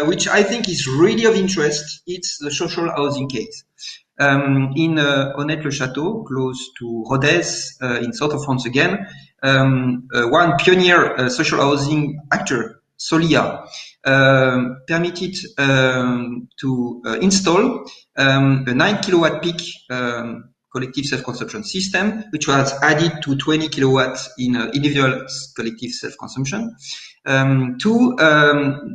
which I think is really of interest. It's the social housing case. In Untitled-le-Château, close to Rodez, in south of France again, one pioneer social housing actor, Solia, permitted to install a 9 kilowatt peak collective self-consumption system, which was added to 20 kilowatts in individual collective self-consumption, to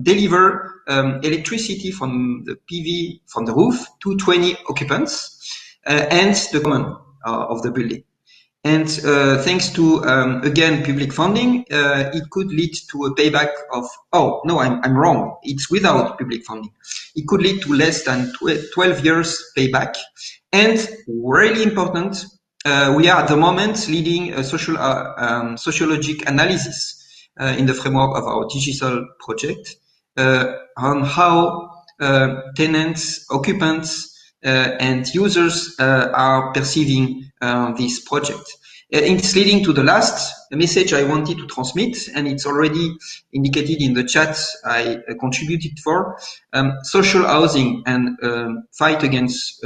deliver electricity from the PV, from the roof, to 20 occupants and the common of the building. And thanks to, again, public funding, it could lead to a payback of, oh, no, I'm wrong. It's without public funding. It could lead to less than 12 years payback. And really important, we are at the moment leading a sociologic analysis in the framework of our digital project on how tenants, occupants, and users are perceiving this project. It's leading to the last message I wanted to transmit, and it's already indicated in the chat I contributed for. Social housing and fight against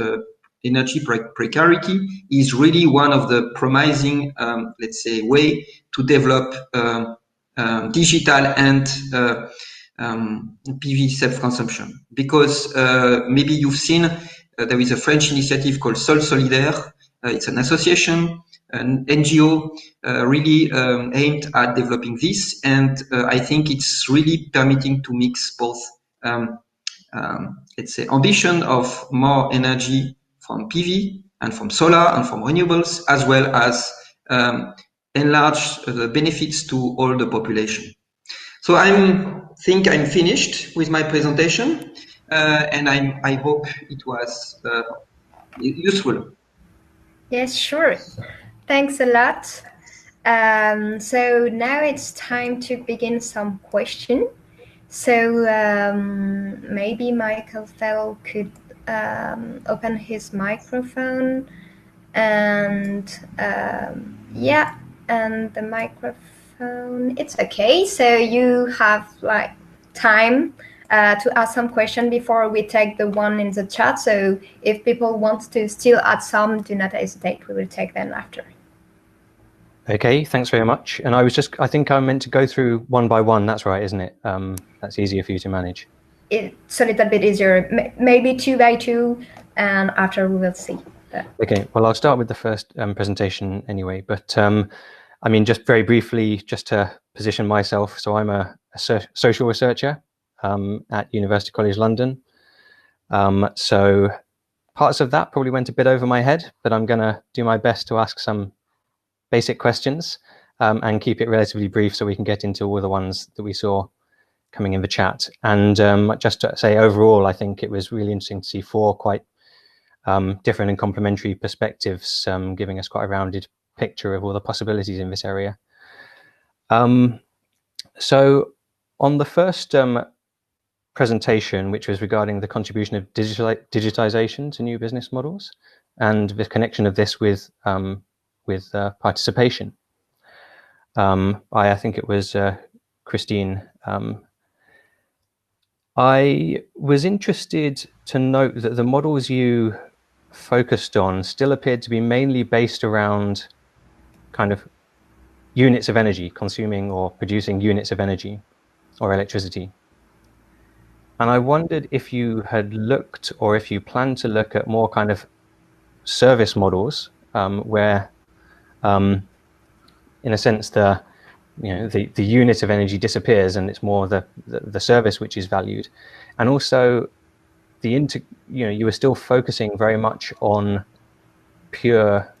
energy precarity is really one of the promising, let's say, way to develop digital and PV self-consumption. Because maybe you've seen there is a French initiative called Sol Solidaire. It's an association, an NGO, really aimed at developing this. And I think it's really permitting to mix both, let's say, ambition of more energy from PV and from solar and from renewables, as well as enlarge the benefits to all the population. So I think I'm finished with my presentation, and I hope it was useful. Yes, sure. Thanks a lot. So now it's time to begin some question. So maybe Michael Fell could open his microphone, and yeah, and the microphone, it's okay. So you have like time to ask some question before we take the one in the chat. So if people want to still add some, do not hesitate. We will take them after. Okay, thanks very much. And I think I'm meant to go through one by one. That's right, isn't it? That's easier for you to manage. It's a little bit easier, maybe 2 by 2, and after we will see. Okay, well, I'll start with the first presentation anyway. But I mean, just very briefly, just to position myself. So I'm a social researcher at University College London. So parts of that probably went a bit over my head, but I'm going to do my best to ask some basic questions and keep it relatively brief so we can get into all the ones that we saw coming in the chat. And just to say overall, I think it was really interesting to see 4 quite different and complementary perspectives, giving us quite a rounded picture of all the possibilities in this area. So on the first presentation, which was regarding the contribution of digitization to new business models and the connection of this with participation. I think it was Christine. I was interested to note that the models you focused on still appeared to be mainly based around kind of units of energy, consuming or producing units of energy or electricity. And I wondered if you had looked, or if you plan to look at more kind of service models where, in a sense, the unit of energy disappears and it's more the service which is valued. And also you were still focusing very much on pure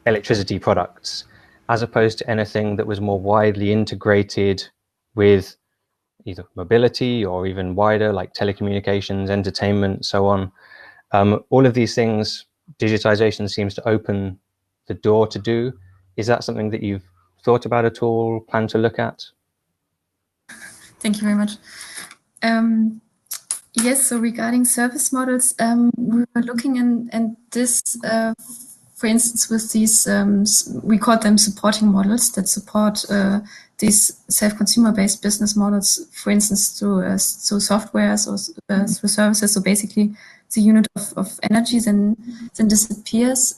electricity products, as opposed to anything that was more widely integrated with either mobility or even wider, like telecommunications, entertainment, so on. All of these things, digitization seems to open the door to do. Is that something that you've thought about at all, plan to look at? Thank you very much. Yes, so regarding service models, we were looking in this, for instance, with these, we call them supporting models that support these self-consumer-based business models, for instance, through softwares or through services. So basically, the unit of energy then disappears.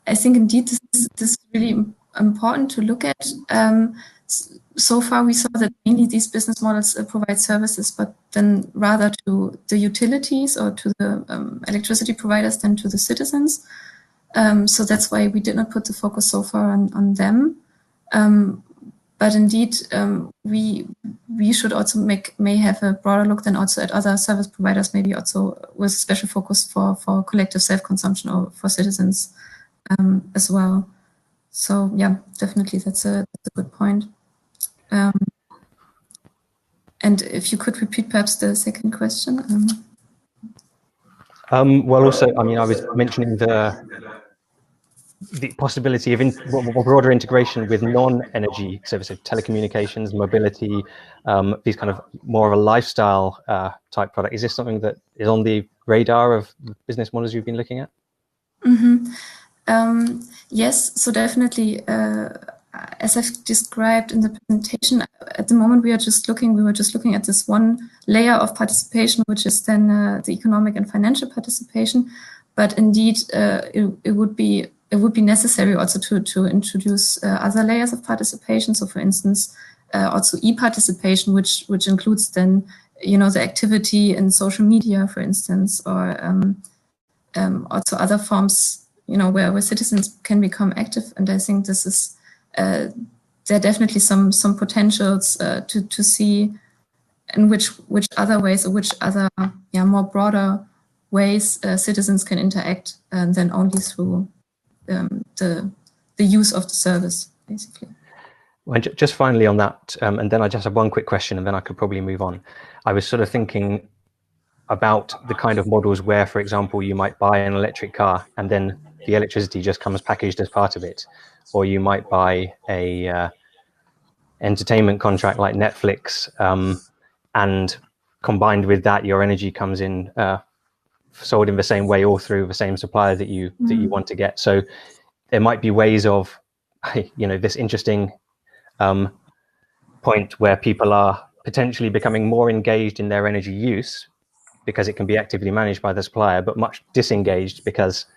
I think indeed this is really important to look at. So far, we saw that mainly these business models provide services, but then rather to the utilities or to the electricity providers than to the citizens. So that's why we did not put the focus so far on them. But indeed, we should also may have a broader look than also at other service providers, maybe also with special focus for collective self-consumption or for citizens as well. So yeah, definitely that's a good point. And if you could repeat perhaps the second question. Well, also, I mean, I was mentioning the possibility of broader integration with non-energy services, telecommunications, mobility, these kind of more of a lifestyle type product. Is this something that is on the radar of business models you've been looking at? Mm-hmm. Yes, so definitely. As I've described in the presentation, at the moment we were just looking at this one layer of participation, which is then the economic and financial participation. But indeed, it would be necessary also to introduce other layers of participation. So, for instance, also e-participation, which includes then the activity in social media, for instance, or also other forms where citizens can become active. And I think this is there are definitely some potentials to see in which other ways or which other more broader ways citizens can interact than only through the use of the service, basically. Well, just finally on that, and then I just have one quick question, and then I could probably move on. I was sort of thinking about the kind of models where, for example, you might buy an electric car and then the electricity just comes packaged as part of it, or you might buy a entertainment contract like Netflix, and combined with that, your energy comes in sold in the same way or through the same supplier that you want to get. So there might be ways of this interesting point where people are potentially becoming more engaged in their energy use because it can be actively managed by the supplier, but much disengaged because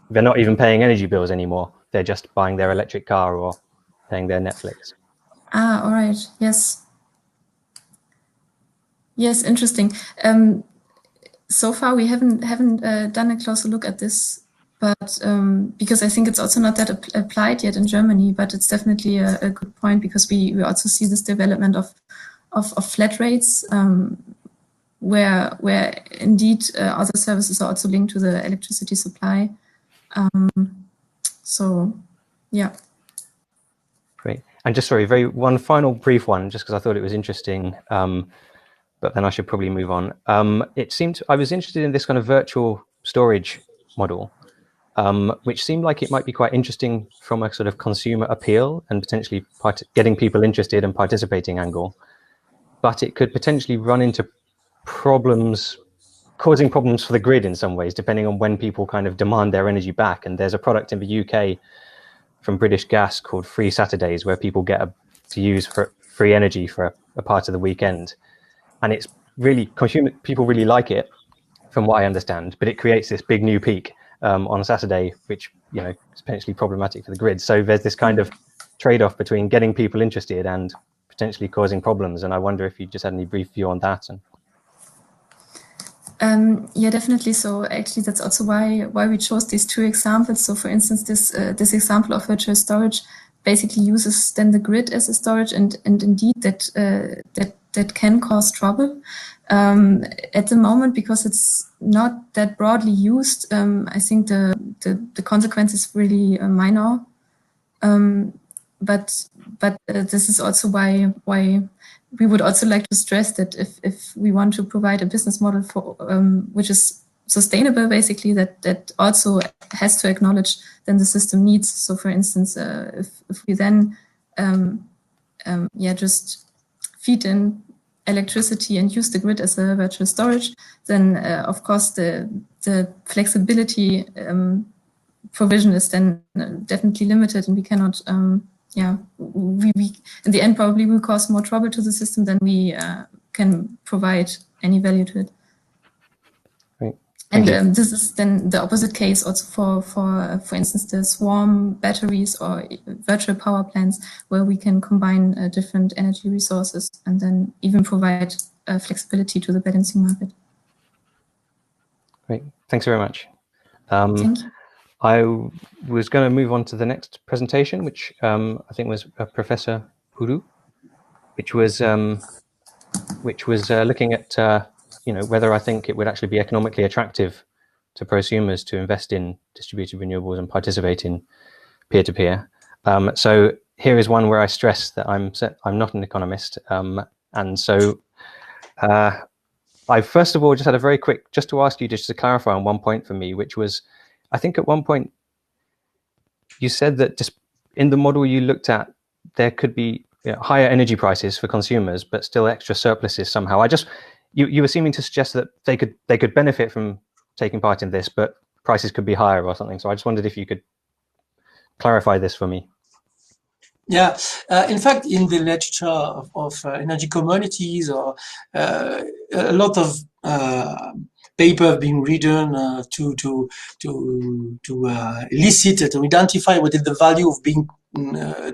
they're not even paying energy bills anymore. They're just buying their electric car or paying their Netflix. All right. Yes. Yes, interesting. So far, we haven't done a closer look at this, but because I think it's also not that applied yet in Germany, but it's definitely a good point because we also see this development of flat rates, where indeed other services are also linked to the electricity supply. So, yeah. Great. And just sorry, one final brief one, just because I thought it was interesting, but then I should probably move on. I was interested in this kind of virtual storage model, which seemed like it might be quite interesting from a sort of consumer appeal and potentially getting people interested and participating angle. But it could potentially run into causing problems for the grid in some ways, depending on when people kind of demand their energy back. And there's a product in the UK from British Gas called Free Saturdays, where people get to use free energy for a part of the weekend. And it's really, people really like it, from what I understand, but it creates this big new peak on a Saturday, which, you know, is potentially problematic for the grid. So there's this kind of trade-off between getting people interested and potentially causing problems. And I wonder if you just had any brief view on that. Yeah, definitely. So actually, that's also why we chose these two examples. So, for instance, this example of virtual storage basically uses then the grid as a storage, and indeed that can cause trouble at the moment, because it's not that broadly used. I think the consequence is really minor. But this is also why we would also like to stress that if we want to provide a business model for which is sustainable, basically, that also has to acknowledge then the system needs. So, for instance, if we then just feed in electricity and use the grid as a virtual storage, then of course the flexibility provision is then definitely limited, and we cannot. We in the end probably will cause more trouble to the system than we can provide any value to it. Right. And this is then the opposite case also for instance, the swarm batteries or virtual power plants, where we can combine different energy resources and then even provide flexibility to the balancing market. Great, thanks very much. Thank you. I was going to move on to the next presentation, which I think was Professor POUDOU, which was looking at whether I think it would actually be economically attractive to prosumers to invest in distributed renewables and participate in peer-to-peer. So here is one where I stress that I'm not an economist, and so I first of all just had a very quick, just to ask you just to clarify on one point for me, which was, I think at one point you said that just in the model you looked at, there could be higher energy prices for consumers, but still extra surpluses somehow. You were seeming to suggest that they could benefit from taking part in this, but prices could be higher or something. So I just wondered if you could clarify this for me. Yeah, in fact, in the literature of energy commodities, or a lot of paper have been written to elicit, to identify what is the value of being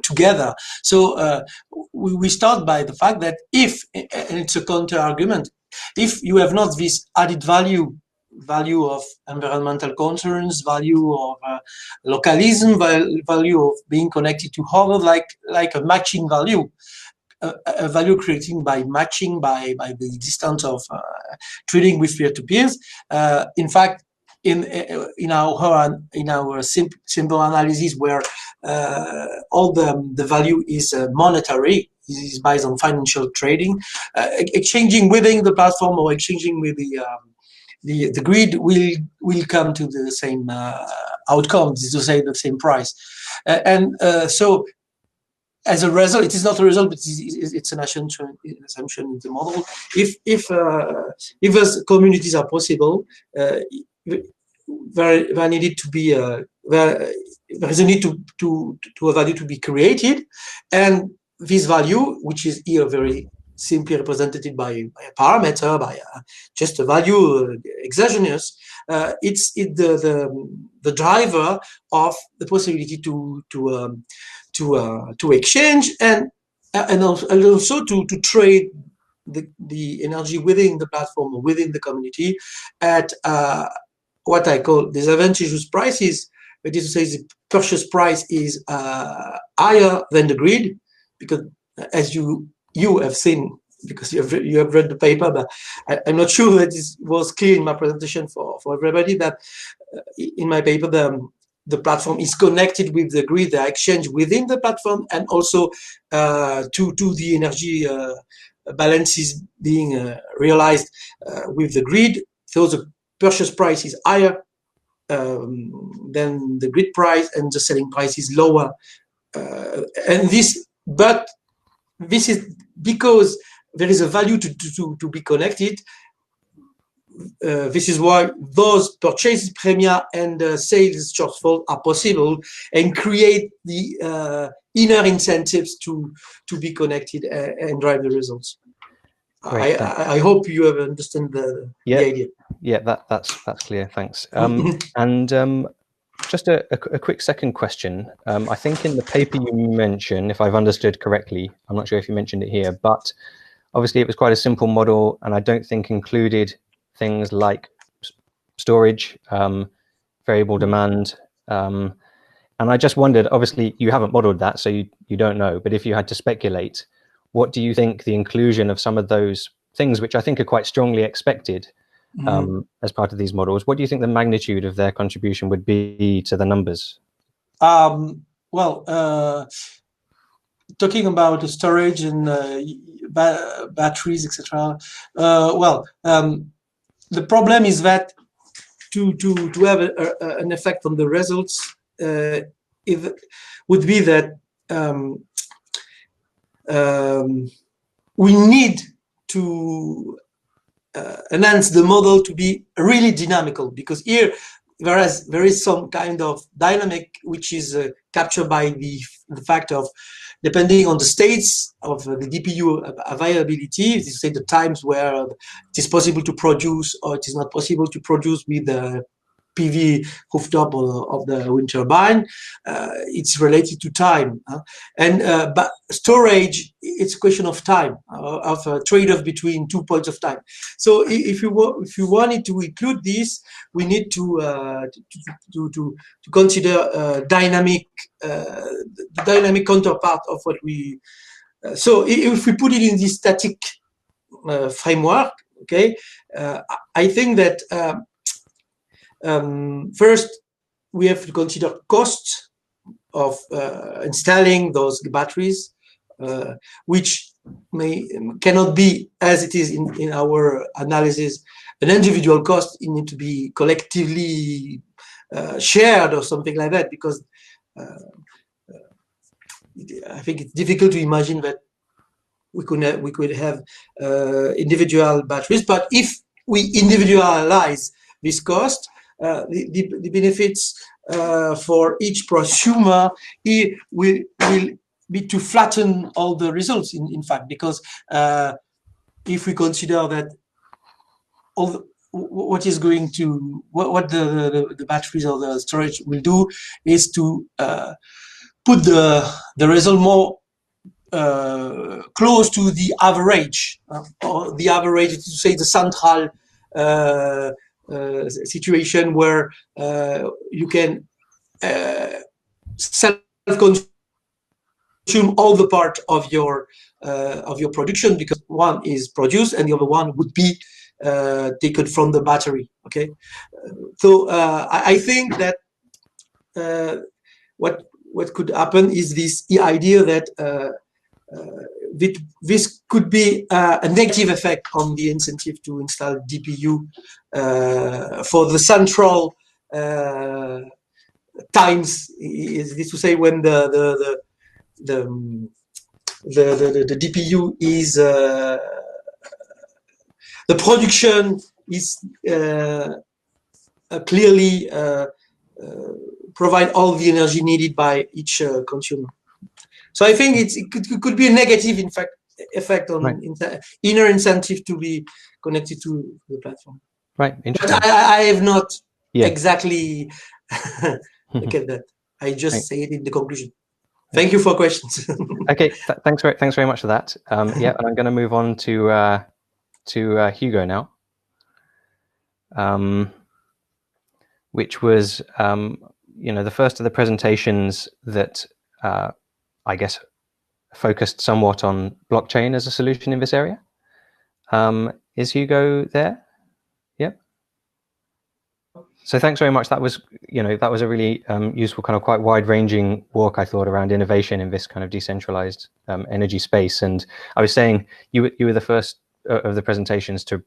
together. So we start by the fact that if, and it's a counter argument, if you have not this added value of environmental concerns, value of localism, value of being connected to others, like a matching value, a value creating by matching, by the distance of trading with peer-to-peers. In fact, in our simple analysis, where all the value is monetary, is based on financial trading, exchanging within the platform or exchanging with the grid will come to the same outcome, to say the same price, so as a result, it is not a result, but it's an assumption in the model. If those communities are possible, there needed to be there is a need to a value to be created, and this value, which is here very simply represented by a parameter, by just a value exogenous, it's the driver of the possibility to exchange and also to trade the energy within the platform or within the community at what I call disadvantageous prices. That is to say, the purchase price is higher than the grid, because as you have seen, because you have read the paper, but I'm not sure that it was clear in my presentation for everybody, that in my paper the platform is connected with the grid, the exchange within the platform, and also to the energy balances being realized with the grid. So the purchase price is higher than the grid price, and the selling price is lower. But this is because there is a value to be connected. this is why those purchases premia and sales shortfall are possible, and create the inner incentives to be connected and drive the results. Great, I hope you have understood the idea. Yeah, that's clear. Thanks. And just a quick second question. I think in the paper you mentioned, if I've understood correctly, I'm not sure if you mentioned it here, but obviously it was quite a simple model, and I don't think included things like storage, variable demand. And I just wondered, obviously you haven't modeled that, so you don't know, but if you had to speculate, what do you think the inclusion of some of those things, which I think are quite strongly expected as part of these models, what do you think the magnitude of their contribution would be to the numbers? Well, talking about the storage and batteries, etc. The problem is that to have an effect on the results, it would be that we need to enhance the model to be really dynamical, because here there is some kind of dynamic which is captured by the fact of, depending on the states of the DPU availability, this is say the times where it is possible to produce or it is not possible to produce with the PV rooftop of the wind turbine, it's related to time. But storage, it's a question of time, of a trade-off between 2 points of time. So if you wanted to include this, we need to consider dynamic, the dynamic counterpart of what we. So if we put it in this static framework, okay, I think that. First, we have to consider costs of installing those batteries, which cannot be, as it is in our analysis, an individual cost. It needs to be collectively shared or something like that, because I think it's difficult to imagine that we could have individual batteries. But if we individualize this cost, the benefits for each prosumer will be to flatten all the results, in fact, because if we consider that what the batteries or the storage will do is to put the result more close to the average, or the average, to say the central situation where you can self-consume all the part of your production, because one is produced and the other one would be taken from the battery. Okay, so I think that what could happen is this idea that this could be a negative effect on the incentive to install DPU for the central times. Is this to say when the DPU is the production is clearly provide all the energy needed by each consumer. So I think it could be a negative, in fact, effect on inner incentive to be connected to the platform. Right, interesting. But I have not exactly look at that. I just say it in the conclusion. Thank you for questions. Okay, thanks very much for that. Yeah, and I'm going to move on to Hugo now, which was the first of the presentations that I guess focused somewhat on blockchain as a solution in this area. Is Hugo there? Yep. So thanks very much. That was a really useful, kind of quite wide-ranging walk, I thought, around innovation in this kind of decentralized energy space. And I was saying you were the first of the presentations to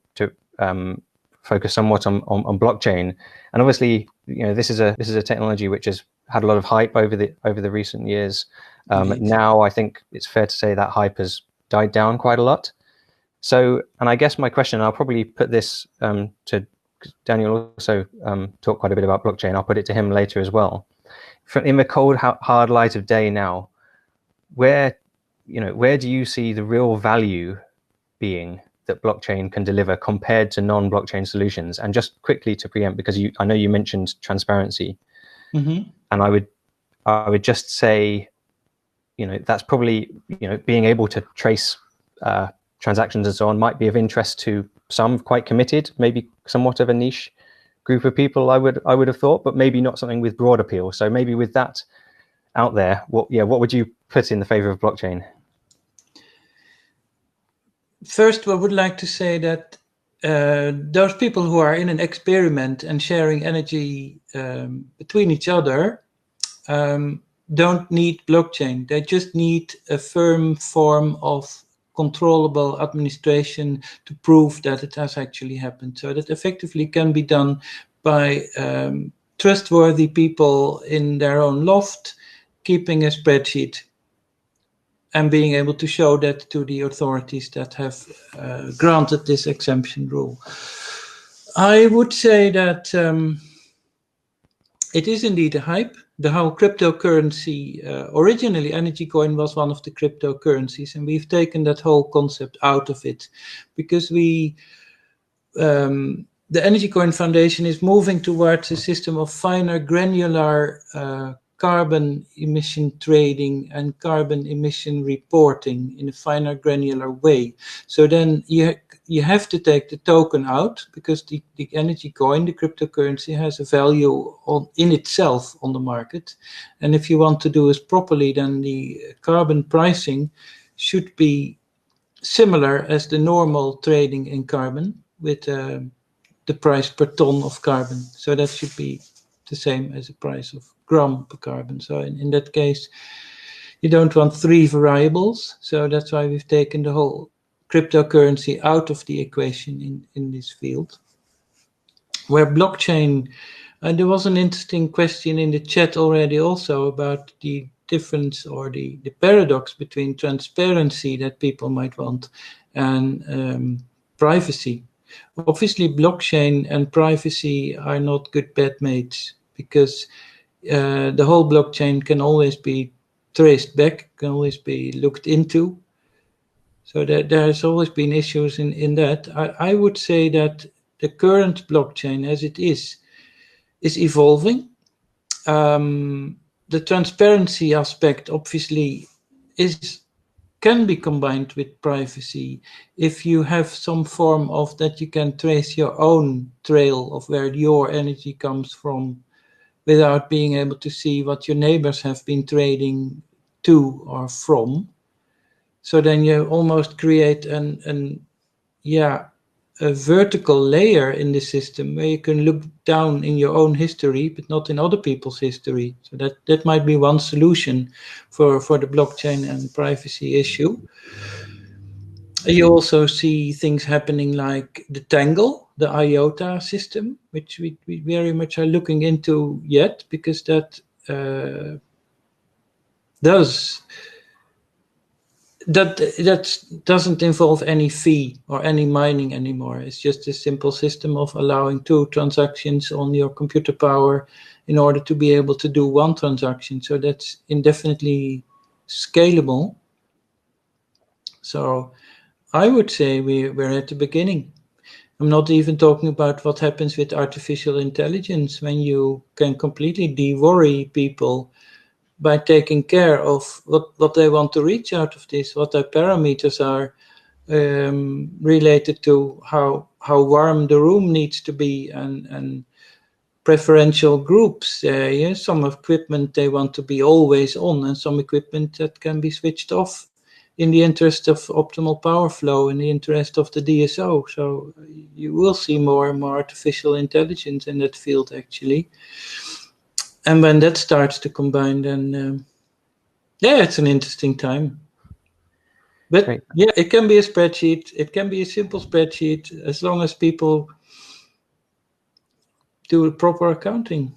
focus somewhat on blockchain, and obviously this is a technology which has had a lot of hype over the recent years. Now I think it's fair to say that hype has died down quite a lot. So, and I guess my question, I'll probably put this to Daniel, also talk quite a bit about blockchain. I'll put it to him later as well. In the cold, hard light of day now, where do you see the real value being that blockchain can deliver compared to non-blockchain solutions? And just quickly to preempt, because I know you mentioned transparency, and I would just say, that's probably, being able to trace transactions and so on might be of interest to some quite committed, maybe somewhat of a niche group of people, I would have thought, but maybe not something with broad appeal. So maybe with that out there, what would you put in the favor of blockchain? First, I would like to say that those people who are in an experiment and sharing energy between each other don't need blockchain. They just need a firm form of controllable administration to prove that it has actually happened. So that effectively can be done by trustworthy people in their own loft, keeping a spreadsheet and being able to show that to the authorities that have granted this exemption rule. I would say that it is indeed a hype. The whole cryptocurrency, originally energy coin was one of the cryptocurrencies, and we've taken that whole concept out of it because the Energy Coin Foundation is moving towards a system of finer granular carbon emission trading and carbon emission reporting in a finer granular way. So then you have to take the token out because the energy coin, the cryptocurrency, has a value in itself on the market. And if you want to do it properly, then the carbon pricing should be similar as the normal trading in carbon with the price per ton of carbon. So that should be the same as the price of gram per carbon. So in that case, you don't want three variables. So that's why we've taken the whole cryptocurrency out of the equation in this field. Where blockchain, there was an interesting question in the chat already also about the difference or the paradox between transparency that people might want and privacy. Obviously, blockchain and privacy are not good bedmates because the whole blockchain can always be traced back, can always be looked into. So there's always been issues in that. I would say that the current blockchain as it is evolving. The transparency aspect obviously can be combined with privacy if you have some form of that you can trace your own trail of where your energy comes from without being able to see what your neighbors have been trading to or from. So then you almost create a vertical layer in the system where you can look down in your own history, but not in other people's history. So that might be one solution for the blockchain and privacy issue. You also see things happening like the Tangle, the IOTA system, which we very much are looking into yet, because that doesn't involve any fee or any mining anymore. It's just a simple system of allowing 2 transactions on your computer power in order to be able to do 1 transaction. So that's indefinitely scalable. So I would say we're at the beginning. I'm not even talking about what happens with artificial intelligence when you can completely de-worry people by taking care of what they want to reach out of this, what their parameters are related to how warm the room needs to be and preferential groups. Some equipment they want to be always on and some equipment that can be switched off in the interest of optimal power flow, in the interest of the DSO. So you will see more and more artificial intelligence in that field actually. And when that starts to combine, then it's an interesting time. But great. It can be a spreadsheet. It can be a simple spreadsheet as long as people do proper accounting.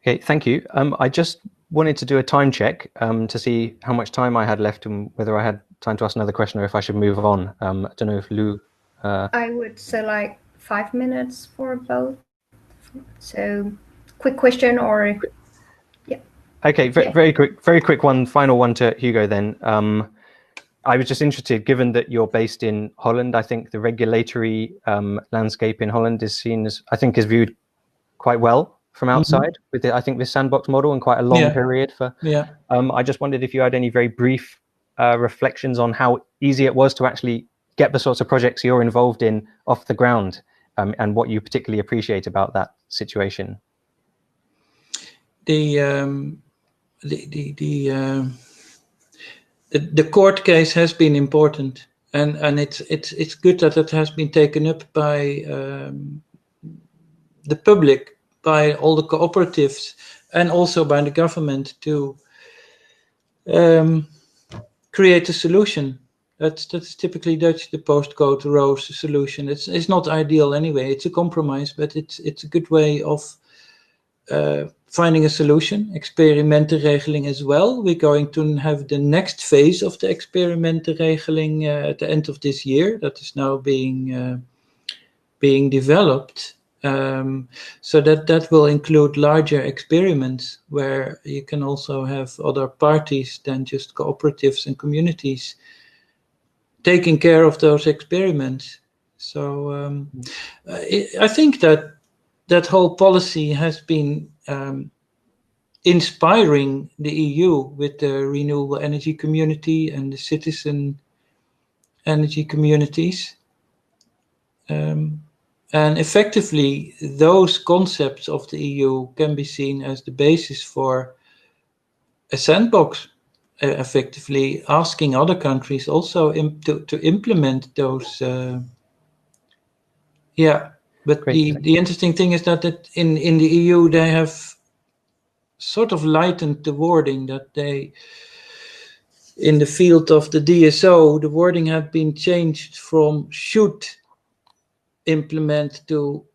Okay, thank you. I just wanted to do a time check to see how much time I had left and whether I had time to ask another question or if I should move on. I don't know if Lou... I would say like 5 minutes for both. So quick question or... Yeah. Okay, very quick one, final one to Hugo then. I was just interested, given that you're based in Holland, I think the regulatory landscape in Holland is seen as, I think is viewed quite well from outside with I think this sandbox model and quite a long period for. I just wondered if you had any very brief reflections on how easy it was to actually get the sorts of projects you're involved in off the ground, and what you particularly appreciate about that situation. The court case has been important, and it's good that it has been taken up by the public, by all the cooperatives, and also by the government to create a solution. That's typically Dutch, the postcode ROS solution. It's not ideal anyway. It's a compromise, but it's a good way of finding a solution. Experimentenregeling as well. We're going to have the next phase of the experimentenregeling at the end of this year. That is now being developed. So that will include larger experiments where you can also have other parties than just cooperatives and communities taking care of those experiments. So I think that whole policy has been inspiring the EU with the renewable energy community and the citizen energy communities. And effectively, those concepts of the EU can be seen as the basis for a sandbox, effectively asking other countries also to implement those. But the interesting thing is that in the EU, they have sort of lightened the wording that they, in the field of the DSO, the wording had been changed from should implement to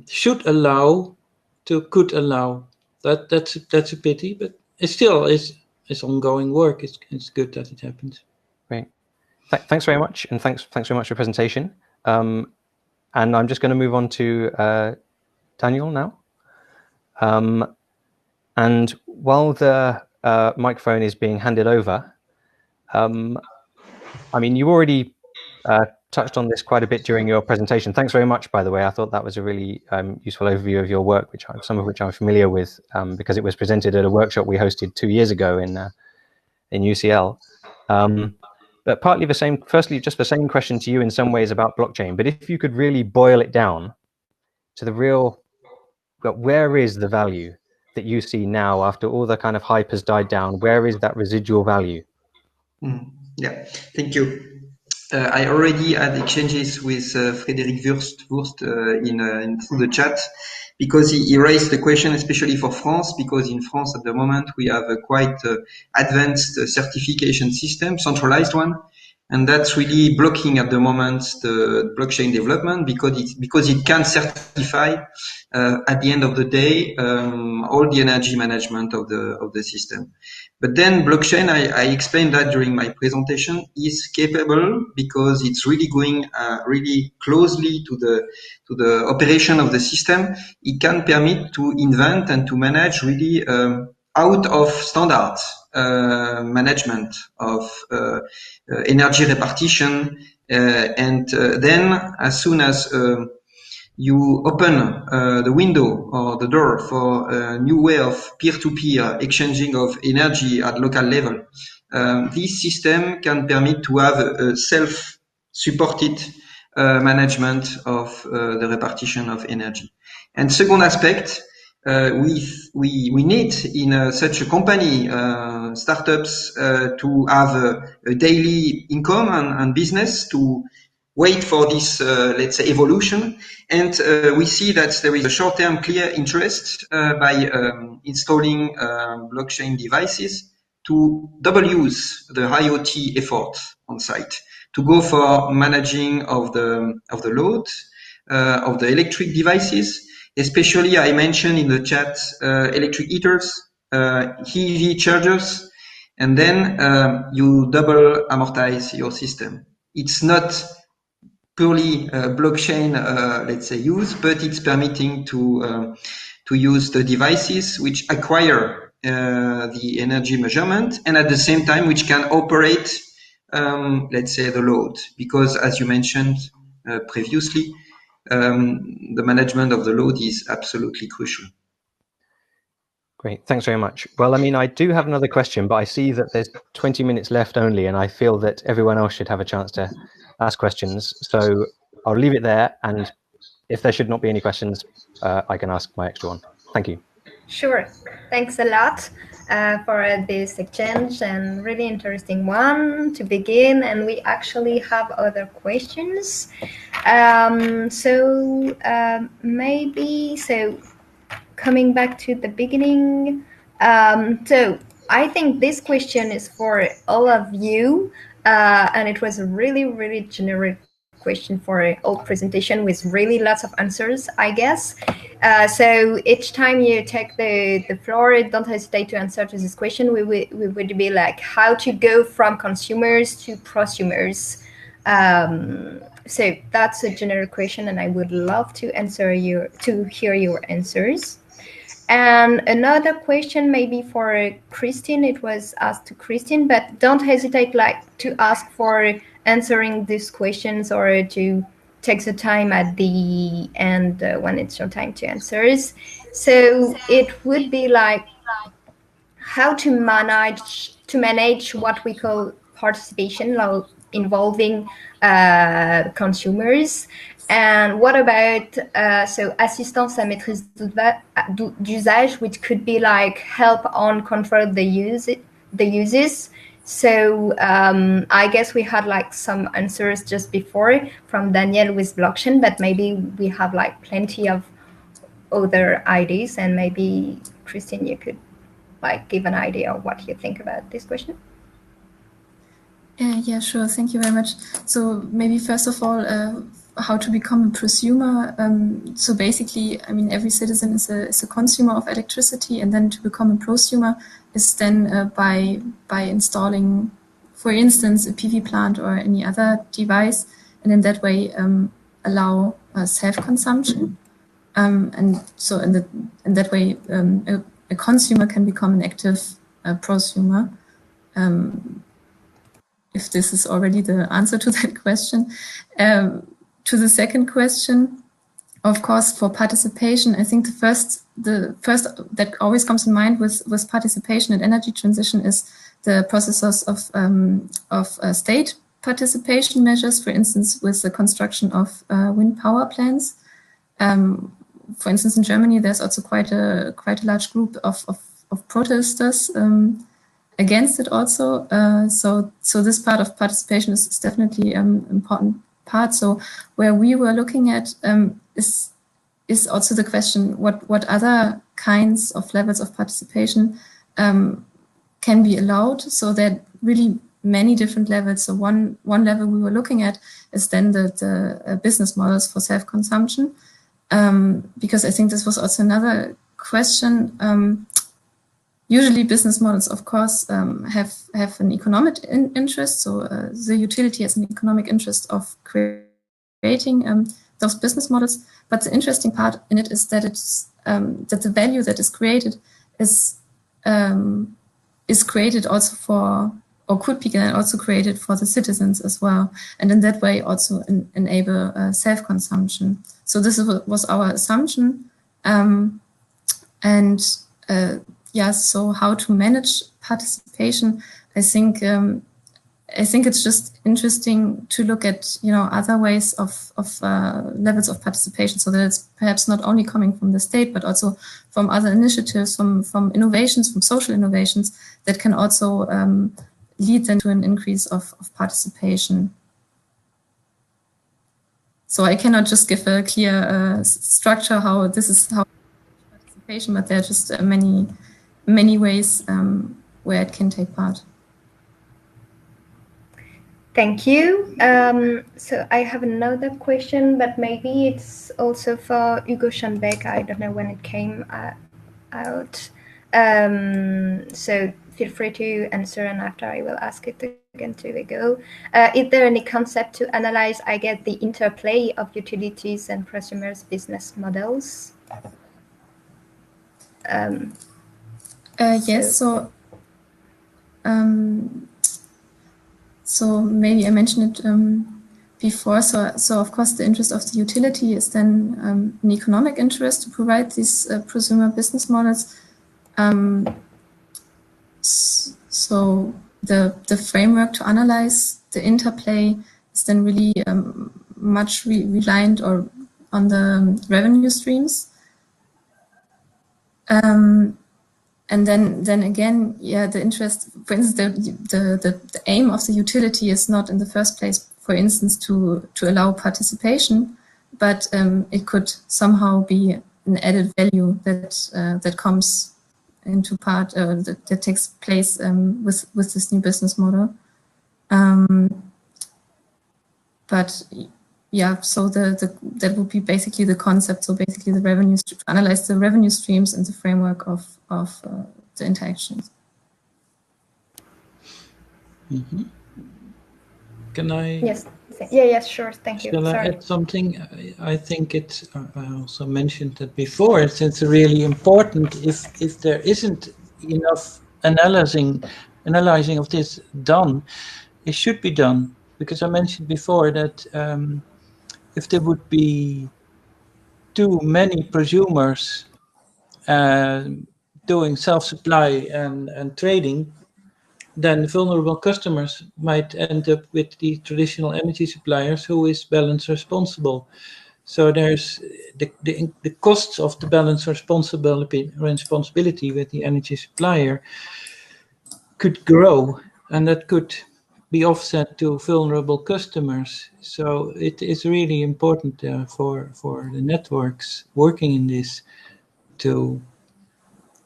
should allow to could allow. That's a pity, but it still is ongoing work. It's good that it happens. Great. Thanks very much, and thanks very much for your presentation. And I'm just going to move on to Daniel now. And while the microphone is being handed over, I mean, you already touched on this quite a bit during your presentation. Thanks very much, by the way. I thought that was a really useful overview of your work, some of which I'm familiar with because it was presented at a workshop we hosted 2 years ago in UCL. But partly firstly, just the same question to you in some ways about blockchain. But if you could really boil it down to the real, where is the value that you see now after all the kind of hype has died down? Where is that residual value? Yeah, thank you. I already had exchanges with Frédéric Wurst through the chat, because he raised the question, especially for France, because in France at the moment we have a quite advanced certification system, centralized one, and that's really blocking at the moment the blockchain development because it can certify at the end of the day all the energy management of the system. But then blockchain, I explained that during my presentation, is capable because it's really going really closely to the operation of the system. It can permit to invent and to manage really out of standard management of energy repartition, and then as soon as you open the window or the door for a new way of peer-to-peer exchanging of energy at local level, this system can permit to have a self-supported management of the repartition of energy. And second aspect, we need in such a company, startups, to have a daily income and business to wait for this, let's say, evolution. And we see that there is a short-term clear interest by installing blockchain devices to double use the IoT effort on site, to go for managing of the load of the electric devices. Especially, I mentioned in the chat electric heaters, EV chargers, and then you double amortize your system. It's not purely blockchain, let's say, use, but it's permitting to use the devices which acquire the energy measurement, and at the same time which can operate, let's say, the load, because as you mentioned previously, the management of the load is absolutely crucial. Great, thanks very much. Well, I mean, I do have another question, but I see that there's 20 minutes left only, and I feel that everyone else should have a chance to ask questions. So I'll leave it there, and if there should not be any questions, I can ask my extra one. Thank you. Sure. Thanks a lot for this exchange, and really interesting one to begin. And we actually have other questions. Coming back to the beginning, so I think this question is for all of you, and it was a really, really generic question for an old presentation with really lots of answers, I guess. So each time you take the floor, don't hesitate to answer to this question. We would be like, how to go from consumers to prosumers. So that's a general question, and I would love to hear your answers. And another question maybe for Christine, it was asked to Christine, but don't hesitate to ask for answering these questions, or to take the time at the end when it's your time to answer. So it would be like how to manage what we call participation, involving consumers. And what about so assistance à maîtrise d'usage, which could be like help on control the uses. So I guess we had like some answers just before from Daniel with blockchain, but maybe we have like plenty of other ideas, and maybe Christine, you could like give an idea of what you think about this question. Yeah, sure. Thank you very much. So maybe first of all, how to become a prosumer. So basically, I mean, every citizen is a consumer of electricity, and then to become a prosumer is then by installing, for instance, a PV plant or any other device, and in that way allow self-consumption. And so in that way, a consumer can become an active prosumer. If this is already the answer to that question. To the second question, of course, for participation, I think the first that always comes in mind with participation and energy transition is the processes of state participation measures, for instance, with the construction of wind power plants. For instance, in Germany, there's also quite a large group of protesters against it also. So this part of participation is definitely an important part. So where we were looking at is also the question, what other kinds of levels of participation can be allowed. So that really many different levels. So one level we were looking at is then the business models for self-consumption, because I think this was also another question. Usually business models, of course, have an economic interest. So the utility has an economic interest of creating those business models. But the interesting part in it is that it's that the value that is created is created also for, or could be also created for the citizens as well, and in that way also enable self-consumption. So this was our assumption, yeah, so how to manage participation? I think it's just interesting to look at other ways of levels of participation, so that it's perhaps not only coming from the state, but also from other initiatives, from innovations, from social innovations that can also lead then to an increase of participation. So I cannot just give a clear structure how this is how participation, but there are just many ways where it can take part. Thank you. So I have another question, but maybe it's also for Hugo Schanbeck. I don't know when it came out. So feel free to answer, and after I will ask it again to Ego. Is there any concept to analyze, I get the interplay of utilities and prosumers' business models? Yes, so maybe I mentioned it before. So of course the interest of the utility is then an economic interest to provide these prosumer business models. So the framework to analyze the interplay is then really much reliant on the revenue streams. And then again, yeah, the interest, for instance, the aim of the utility is not in the first place, for instance, to allow participation, but it could somehow be an added value that comes into part that takes place with this new business model. But yeah, so that would be basically the concept. So basically the revenues, to analyze the revenue streams in the framework of the interactions. Mm-hmm. Can I? Yes. Yes, sure. Thank you. Shall I add something? I think it's, I also mentioned that before, it's really important if there isn't enough analyzing of this done, it should be done. Because I mentioned before that if there would be too many prosumers doing self-supply and trading, then vulnerable customers might end up with the traditional energy suppliers who is balance responsible. So there's the costs of the balance responsibility with the energy supplier could grow, and that could be offset to vulnerable customers. So it is really important for the networks working in this to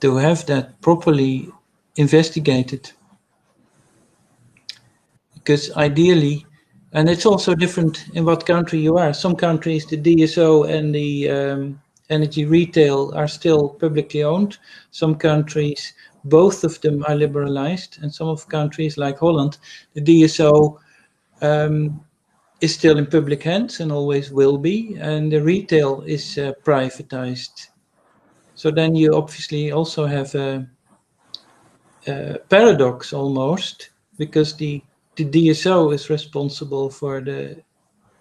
have that properly investigated. Because ideally, and it's also different in what country you are. Some countries, the DSO and the energy retail are still publicly owned. Some countries, both of them are liberalized. And some of countries like Holland, the DSO is still in public hands and always will be. And the retail is privatized. So then you obviously also have a paradox almost, because the DSO is responsible for the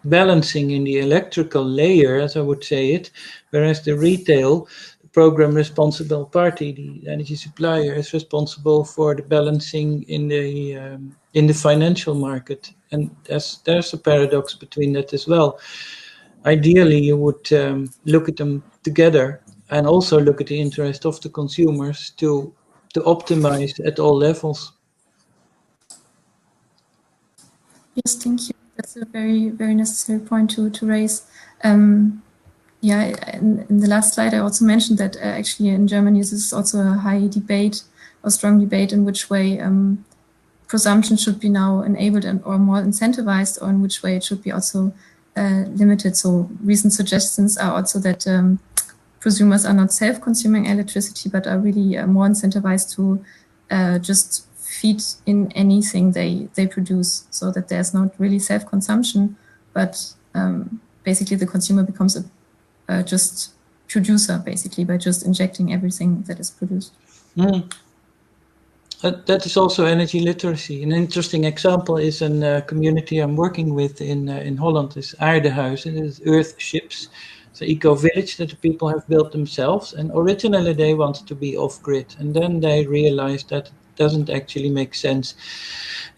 balancing in the electrical layer, as I would say it, whereas the retail, the program responsible party, the energy supplier, is responsible for the balancing in the financial market. And there's a paradox between that as well. Ideally, you would look at them together and also look at the interest of the consumers to optimize at all levels. Yes, thank you. That's a very, very necessary point to raise. Yeah, in the last slide, I also mentioned that actually in Germany, this is also a high debate or strong debate in which way presumption should be now enabled or more incentivized, or in which way it should be also limited. So recent suggestions are also that prosumers are not self-consuming electricity, but are really more incentivized to just feed in anything they produce, so that there's not really self-consumption, but basically the consumer becomes a just producer, basically, by just injecting everything that is produced. That is also energy literacy. An interesting example is a community I'm working with in Holland, is Aardehuis, and it is earth ships. It's an eco-village that the people have built themselves, and originally they wanted to be off-grid, and then they realized that it doesn't actually make sense.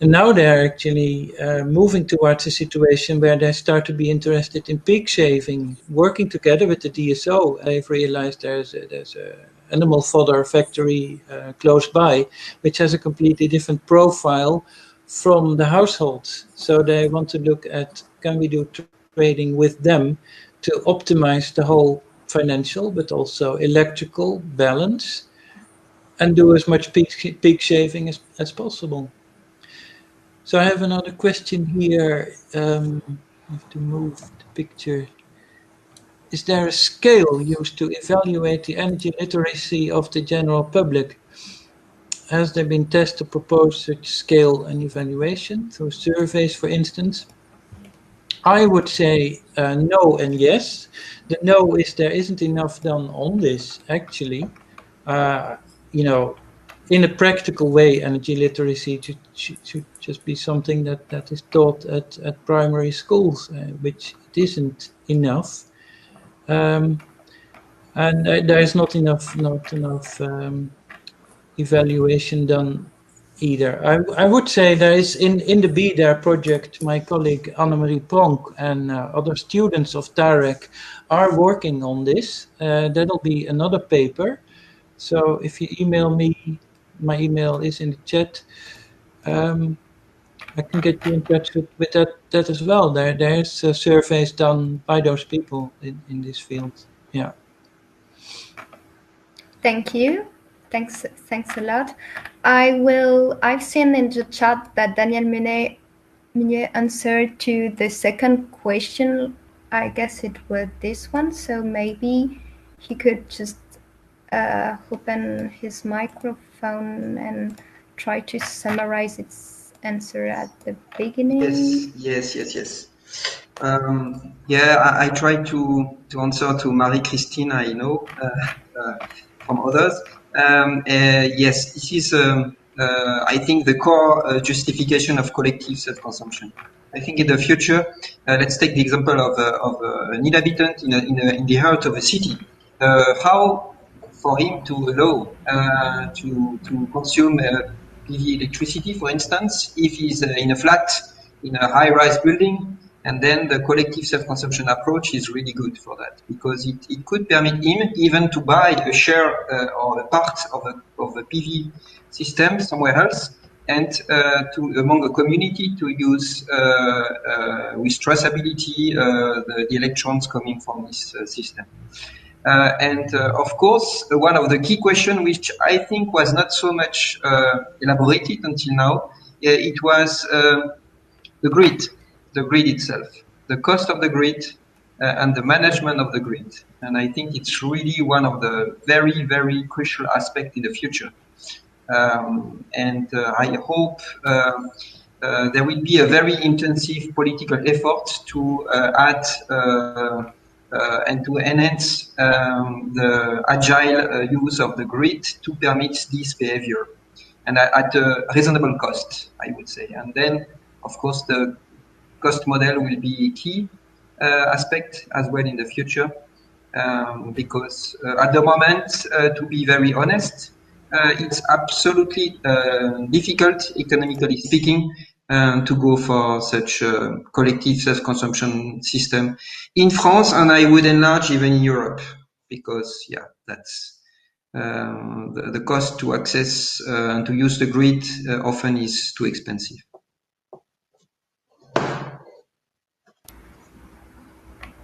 And now they're actually moving towards a situation where they start to be interested in peak shaving, working together with the DSO. They've realized there's a animal fodder factory close by, which has a completely different profile from the households. So they want to look at, can we do trading with them to optimize the whole financial, but also electrical balance, and do as much peak shaving as possible. So I have another question here. I have to move the picture. Is there a scale used to evaluate the energy literacy of the general public? has there been tests to propose such scale and evaluation through surveys, for instance? I would say no and yes. The no is there isn't enough done on this, actually. You know, in a practical way, energy literacy should just be something that is taught at primary schools, which it isn't enough. And there is not enough evaluation done either. I would say there is in the BEDE project, my colleague Annemarie Pronk and other students of TAREC are working on this. That'll be another paper. So if you email me, my email is in the chat. I can get you in touch with that as well. There's surveys done by those people in this field. Yeah. Thank you. Thanks a lot. I've seen in the chat that Daniel Mounier answered to the second question. I guess it was this one. So maybe he could just open his microphone and try to summarize its answer at the beginning. Yes. Yeah, I tried to answer to Marie-Christine, I know, from others. Yes, this is, I think, the core justification of collective self-consumption. I think in the future, let's take the example of an inhabitant in the heart of a city. How for him to allow to consume PV electricity, for instance, if he's in a flat, in a high-rise building, and then the collective self-consumption approach is really good for that, because it could permit him even to buy a share or a part of a PV system somewhere else, and among a community to use with traceability the electrons coming from this system. Of course, one of the key questions, which I think was not so much elaborated until now, it was the grid itself, the cost of the grid and the management of the grid. And I think it's really one of the very, very crucial aspects in the future. I hope there will be a very intensive political effort to add and to enhance the agile use of the grid to permit this behavior, and at a reasonable cost, I would say. And then, of course, the cost model will be a key aspect as well in the future, because at the moment, to be very honest, it's absolutely difficult, economically speaking, to go for such a collective self-consumption system in France, and I would enlarge even in Europe, because yeah, that's the cost to access and to use the grid often is too expensive.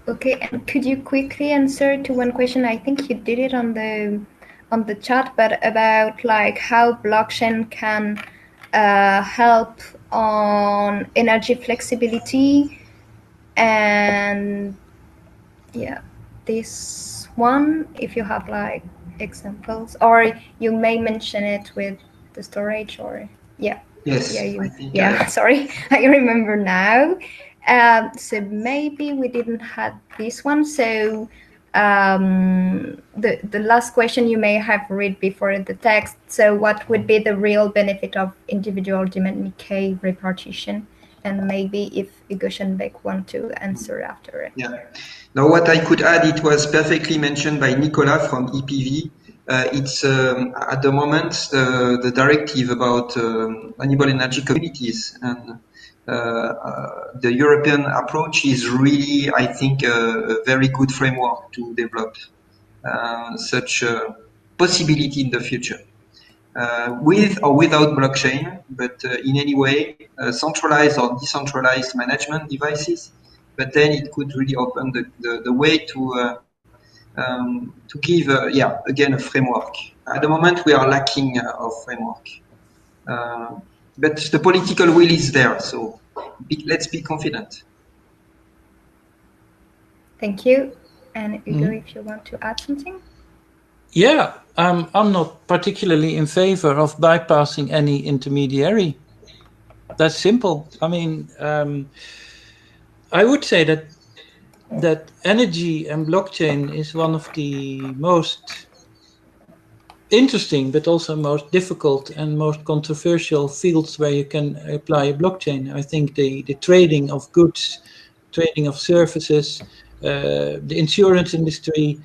Okay, and could you quickly answer to one question? I think you did it on the chat, but about like how blockchain can help on energy flexibility, and yeah, this one, if you have like examples, or you may mention it with the storage, or yeah. Yes. Yeah, sorry, I remember now. So maybe we didn't have this one. So the last question you may have read before the text. So what would be the real benefit of individual demand K repartition? And maybe if Hugo Schenbeck want to answer after it. Yeah. Now what I could add, it was perfectly mentioned by Nicolas from EPV. It's at the moment the directive about renewable energy communities, and the European approach is really, I think, a very good framework to develop such a possibility in the future, with or without blockchain, but in any way, centralized or decentralized management devices. But then it could really open the way to give, again, a framework. At the moment, we are lacking of framework. But the political will is there, so let's be confident. Thank you. And Hugo, if you want to add something? Yeah, I'm not particularly in favor of bypassing any intermediary. That's simple. I mean, I would say that energy and blockchain is one of the most interesting, but also most difficult and most controversial fields where you can apply a blockchain. I think the trading of goods, trading of services, the insurance industry,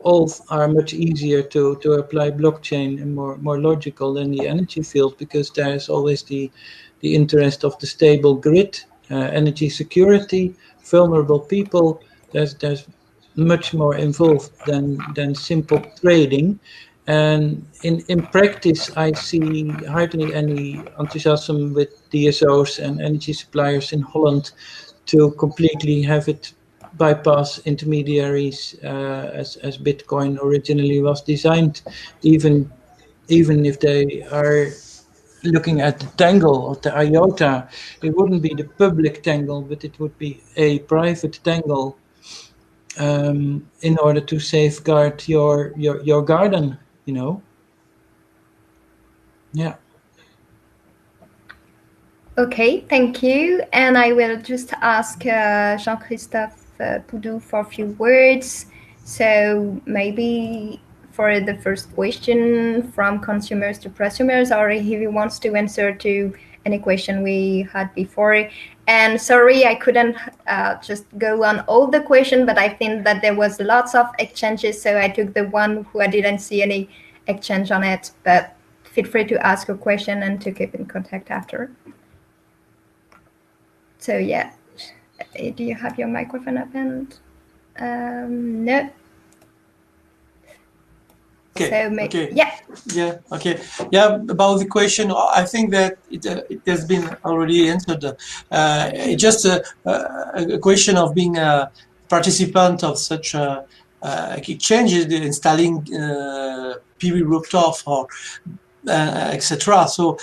all are much easier to apply blockchain and more logical than the energy field, because there is always the interest of the stable grid, energy security, vulnerable people. There's much more involved than simple trading. And in practice, I see hardly any enthusiasm with DSOs and energy suppliers in Holland to completely have it bypass intermediaries as Bitcoin originally was designed, even if they are looking at the tangle of the IOTA. It wouldn't be the public tangle, but it would be a private tangle in order to safeguard your garden, you know. Yeah. Okay, thank you. And I will just ask Jean-Christophe POUDOU for a few words. So maybe for the first question, from consumers to prosumers, or if he wants to answer to any question we had before. And sorry, I couldn't just go on all the questions, but I think that there was lots of exchanges, so I took the one who I didn't see any exchange on it. But feel free to ask a question and to keep in contact after. So yeah, do you have your microphone opened? No. Okay. So okay. Yeah. Yeah. Okay. Yeah. About the question, I think that it has been already answered. It's just a question of being a participant of such exchanges, installing PV rooftop or etc. So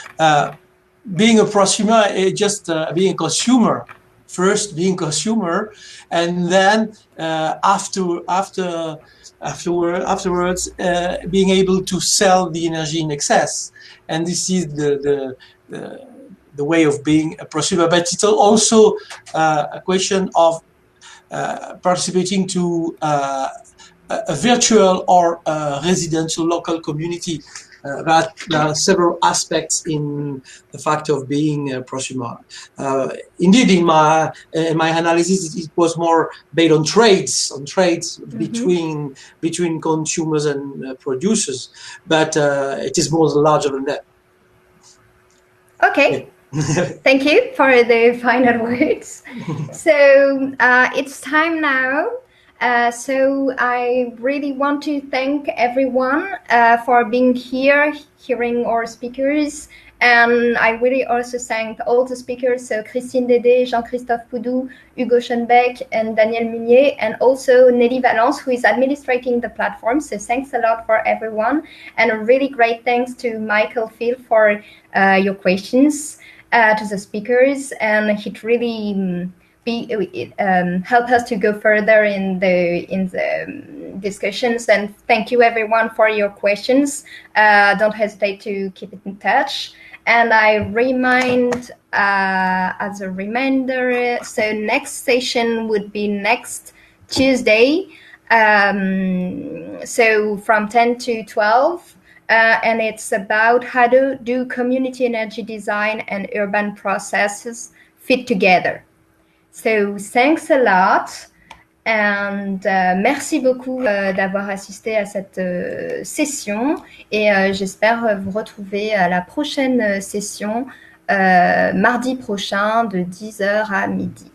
being a prosumer is just being a consumer. First, being consumer, and then afterwards, being able to sell the energy in excess. And this is the way of being a prosumer. But it's also a question of participating to a virtual or residential local community. That there are several aspects in the fact of being a prosumer. Indeed, in my analysis, it was more based on trades between consumers and producers, but it is more larger than that. Okay. Thank you for the final words. So it's time now. So I really want to thank everyone for being here, hearing our speakers. And I really also thank all the speakers, so Christine DEDE, Jean-Christophe POUDOU, Hugo Schoenbeck, and Daniel MUGNIER, and also Nelly Valence, who is administrating the platform. So thanks a lot for everyone. And a really great thanks to Michael Phil for your questions to the speakers. And it really help us to go further in the discussions. And thank you everyone for your questions. Don't hesitate to keep it in touch. And I remind, as a reminder, so next session would be next Tuesday, so from 10 to 12. And it's about how to do community energy design and urban processes fit together. So thanks a lot, and merci beaucoup d'avoir assisté à cette session, et j'espère vous retrouver à la prochaine session mardi prochain de 10h à midi.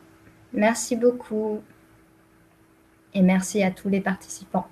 Merci beaucoup et merci à tous les participants.